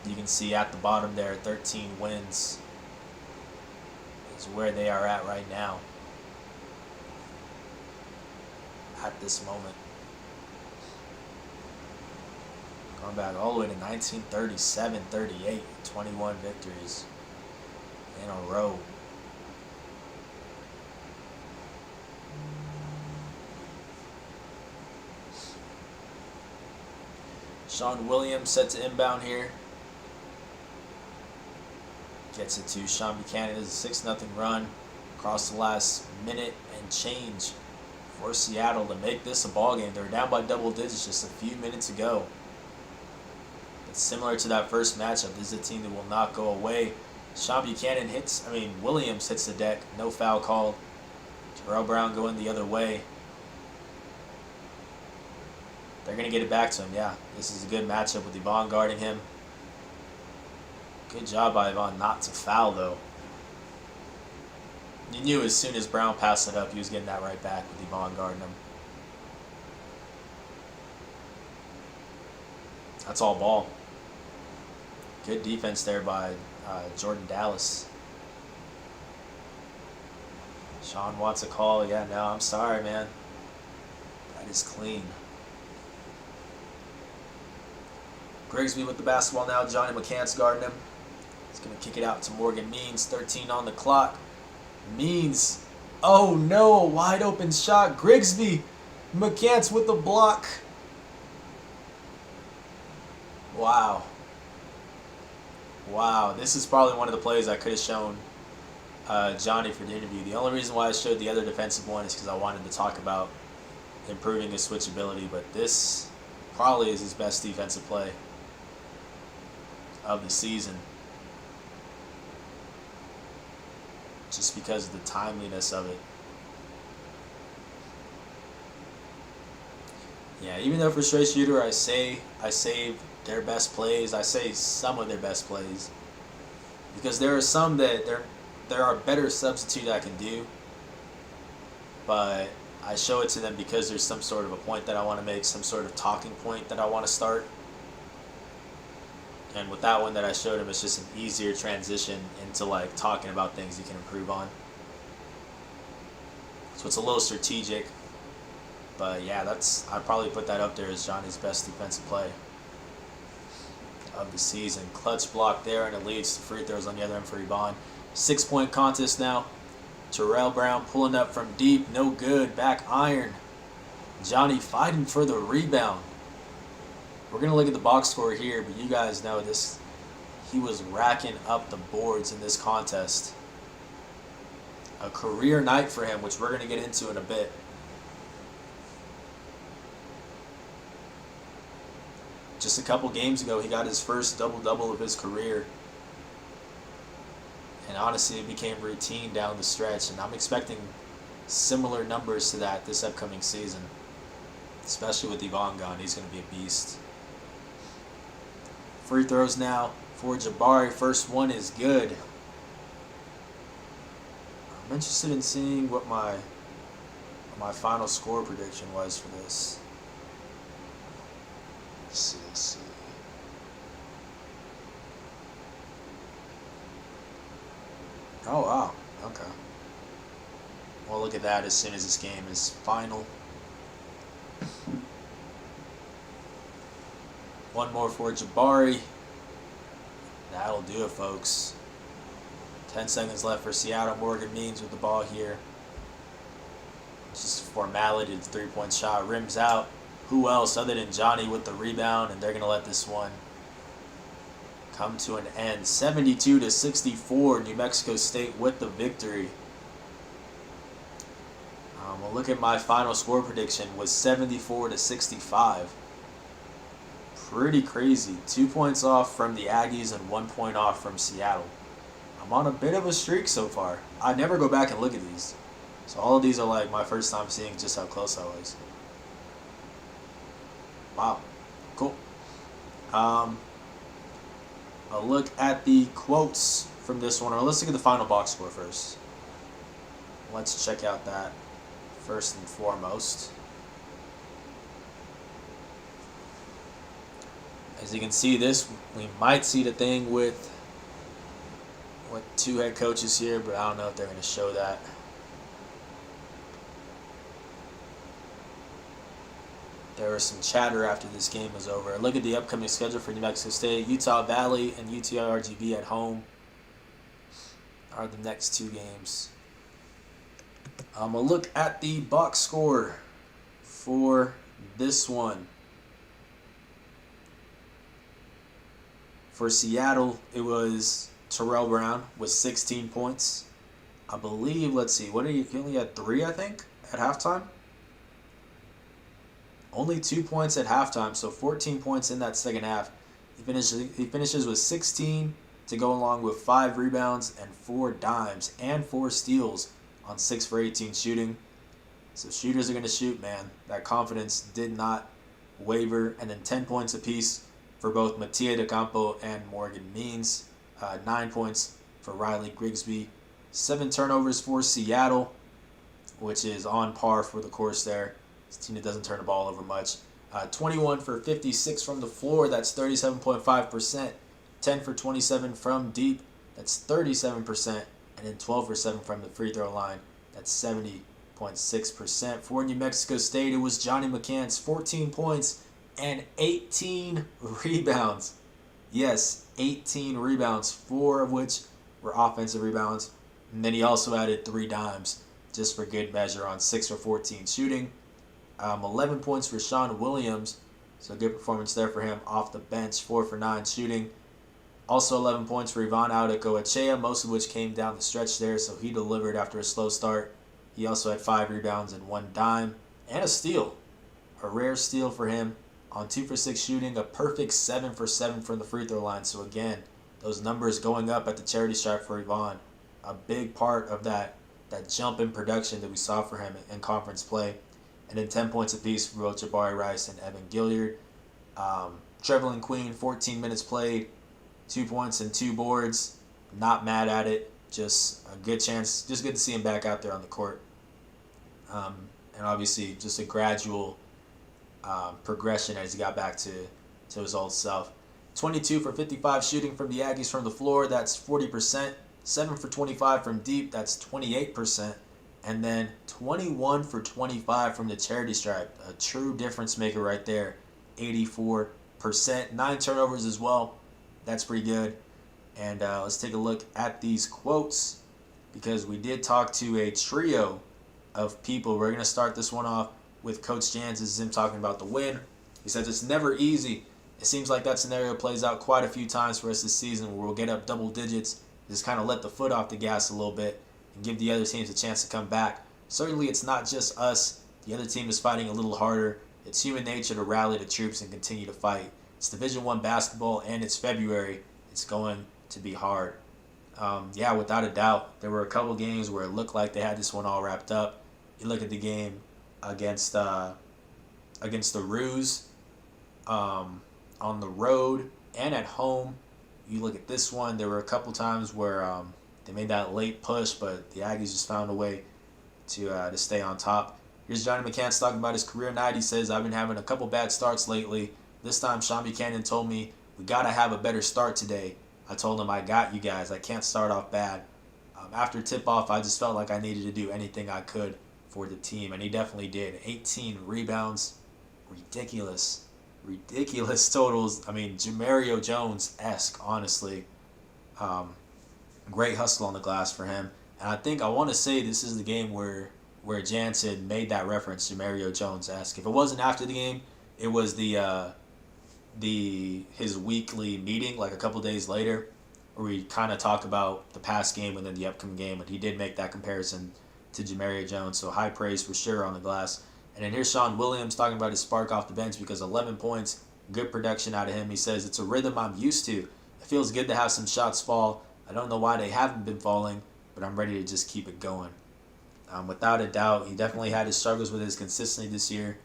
You can see at the bottom there, 13 wins is where they are at right now. At this moment. Going back all the way to 1937-38, 21 victories in a row. Sean Williams set to inbound here. Gets it to Sean Buchanan. It's a 6-0 run across the last minute and change for Seattle to make this a ball game. They were down by double digits just a few minutes ago. But similar to that first matchup, this is a team that will not go away. Sean Buchanan Williams hits the deck. No foul called. Terrell Brown going the other way. They're going to get it back to him. Yeah, this is a good matchup with Yvonne guarding him. Good job by Yvonne not to foul, though. You knew as soon as Brown passed it up, he was getting that right back with Yvonne guarding him. That's all ball. Good defense there by Jordan Dallas. Sean wants a call. Yeah, no, I'm sorry, man. That is clean. Grigsby with the basketball now. Johnny McCants guarding him. He's going to kick it out to Morgan Means. 13 on the clock. Means. Oh, no. Wide open shot. Grigsby. McCants with the block. Wow. Wow. This is probably one of the plays I could have shown Johnny for the interview. The only reason why I showed the other defensive one is because I wanted to talk about improving his switchability. But this probably is his best defensive play of the season, just because of the timeliness of it. Yeah, even though for straight shooter I save their best plays, I say some of their best plays, because there are some that there are better substitute I can do, but I show it to them because there's some sort of a point that I want to make, some sort of talking point that I want to start. And with that one that I showed him, it's just an easier transition into like talking about things you can improve on. So it's a little strategic. But yeah, I'd probably put that up there as Johnny's best defensive play of the season. Clutch block there, and it leads to free throws on the other end for Yvonne. 6-point contest now. Terrell Brown pulling up from deep, no good. Back iron. Johnny fighting for the rebound. We're going to look at the box score here, but you guys know this. He was racking up the boards in this contest. A career night for him, which we're going to get into in a bit. Just a couple games ago, he got his first double-double of his career. And honestly, it became routine down the stretch. And I'm expecting similar numbers to that this upcoming season. Especially with Yvonne gone, he's going to be a beast. Free throws now for Jabari. First one is good. I'm interested in seeing what my final score prediction was for this. Let's see. Oh, wow. Okay. We'll look at that as soon as this game is final. One more for Jabari. That'll do it, folks. 10 seconds left for Seattle. Morgan Means with the ball here. Just formality. The three-point shot rims out. Who else other than Johnny with the rebound? And they're going to let this one come to an end. 72-64. New Mexico State with the victory. We'll look at my final score prediction. Was 74-65. Pretty crazy. 2 points off from the Aggies and 1 point off from Seattle. I'm on a bit of a streak so far. I never go back and look at these. So all of these are like my first time seeing just how close I was. Wow. Cool. A look at the quotes from this one. Or let's look at the final box score first. Let's check out that first and foremost. As you can see, this we might see the thing with two head coaches here, but I don't know if they're going to show that. There was some chatter after this game was over. Look at the upcoming schedule for New Mexico State. Utah Valley and UTRGV at home are the next two games. A look at the box score for this one. For Seattle, it was Terrell Brown with 16 points. I believe, let's see, he only had 3, I think, at halftime? Only 2 points at halftime, so 14 points in that second half. He finishes with 16 to go along with 5 rebounds and 4 dimes and 4 steals on 6 for 18 shooting. So shooters are going to shoot, man. That confidence did not waver. And then 10 points apiece for both Mattia DeCampo and Morgan Means. 9 points for Riley Grigsby. 7 turnovers for Seattle, which is on par for the course there. This team that doesn't turn the ball over much. 21 for 56 from the floor. That's 37.5%. 10 for 27 from deep. That's 37%. And then 12 for 7 from the free throw line. That's 70.6%. For New Mexico State, it was Johnny McCants, 14 points and 18 rebounds. Yes, 18 rebounds, 4 of which were offensive rebounds. And then he also added 3 dimes just for good measure on 6 for 14 shooting. 11 points for Sean Williams, so good performance there for him off the bench. 4 for 9 shooting. Also 11 points for Ivan Audeko-Echea, most of which came down the stretch there, so he delivered after a slow start. He also had 5 rebounds and 1 dime and a steal. A rare steal for him on 2 for 6 shooting, a perfect 7 for 7 from the free throw line. So again, those numbers going up at the charity stripe for Ivan, a big part of that jump in production that we saw for him in conference play. And then 10 points apiece for both Jabari Rice and Evan Gilliard. Trevelin Queen, 14 minutes played, 2 points and 2 boards. Not mad at it. Just a good chance. Just good to see him back out there on the court. And obviously just a gradual progression as he got back to his old self. 22 for 55 shooting from the Aggies from the floor. That's 40%. 7 for 25 from deep. That's 28%. And then 21 for 25 from the charity stripe. A true difference maker right there. 84%. 9 turnovers as well. That's pretty good. And let's take a look at these quotes, because we did talk to a trio of people. We're going to start this one off with Coach Jans. This is him talking about the win. He says it's never easy. It seems like that scenario plays out quite a few times for us this season, where we'll get up double digits, just kind of let the foot off the gas a little bit and give the other teams a chance to come back. Certainly it's not just us. The other team is fighting a little harder. It's human nature to rally the troops and continue to fight. It's Division I basketball, and it's February. It's going to be hard. Yeah, without a doubt, there were a couple games where it looked like they had this one all wrapped up. You look at the game against the Roos on the road and at home. You look at this one, there were a couple times where they made that late push, but the Aggies just found a way to stay on top. Here's Johnny McCants talking about his career night. He says, I've been having a couple bad starts lately. This time Sean Buchanan told me, we got to have a better start today. I told him, I got you guys. I can't start off bad. After tip-off, I just felt like I needed to do anything I could for the team, and he definitely did. 18 rebounds. Ridiculous totals. I mean, Jamario Jones-esque, honestly. Great hustle on the glass for him. And I want to say this is the game where Jansen made that reference, Jamario Jones-esque. If it wasn't after the game, it was his weekly meeting, like a couple days later, where we kind of talk about the past game and then the upcoming game, and he did make that comparison to Jamario Jones, so high praise for sure on the glass. And then here's Sean Williams talking about his spark off the bench, because 11 points, good production out of him. He says, it's a rhythm I'm used to. It feels good to have some shots fall. I don't know why they haven't been falling, but I'm ready to just keep it going. Without a doubt, he definitely had his struggles with his consistency this year.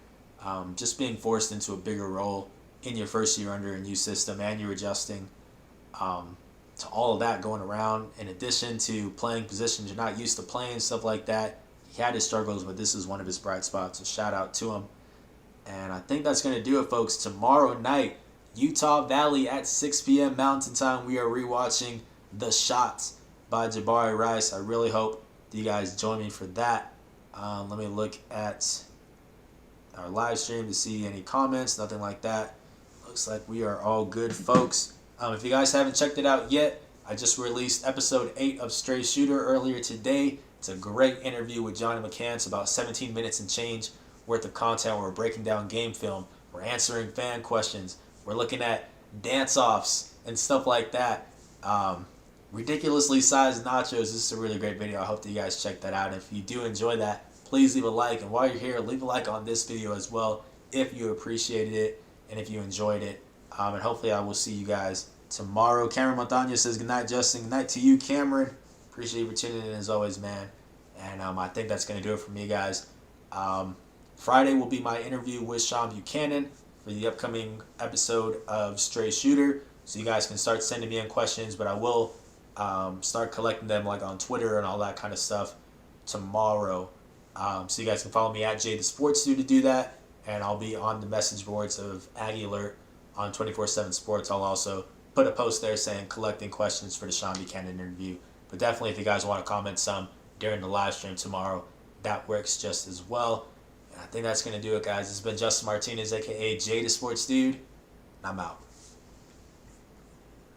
Just being forced into a bigger role in your first year under a new system, and you're adjusting to all of that going around, in addition to playing positions you're not used to playing, stuff like that. He had his struggles, but this is one of his bright spots, so shout out to him. And I think that's going to do it, folks. Tomorrow night, Utah Valley at 6 p.m. Mountain Time, we are rewatching The Shots by Jabari Rice. I really hope that you guys join me for that. Let me look at our live stream to see any comments, nothing like that. Looks like we are all good, folks. If you guys haven't checked it out yet, I just released episode 8 of Stray Shooter earlier today. It's a great interview with Johnny McCants, about 17 minutes and change worth of content. We're breaking down game film. We're answering fan questions. We're looking at dance-offs and stuff like that. Ridiculously sized nachos. This is a really great video. I hope that you guys check that out. If you do enjoy that, please leave a like. And while you're here, leave a like on this video as well if you appreciated it and if you enjoyed it. And hopefully I will see you guys tomorrow. Cameron Montañez says goodnight, Justin. Good night to you, Cameron. Appreciate you for tuning in as always, man. And I think that's going to do it for me, guys. Friday will be my interview with Sean Buchanan for the upcoming episode of Stray Shooter. So you guys can start sending me in questions, but I will start collecting them like on Twitter and all that kind of stuff tomorrow. So you guys can follow me at Jay the Sports Dude to do that. And I'll be on the message boards of Aggie Alert on 24/7 Sports. I'll also put a post there saying collecting questions for the Sean Buchanan interview. But definitely if you guys want to comment some during the live stream tomorrow, that works just as well. And I think that's going to do it, guys. It's been Justin Martinez, a.k.a. Jay the Sports Dude, and I'm out.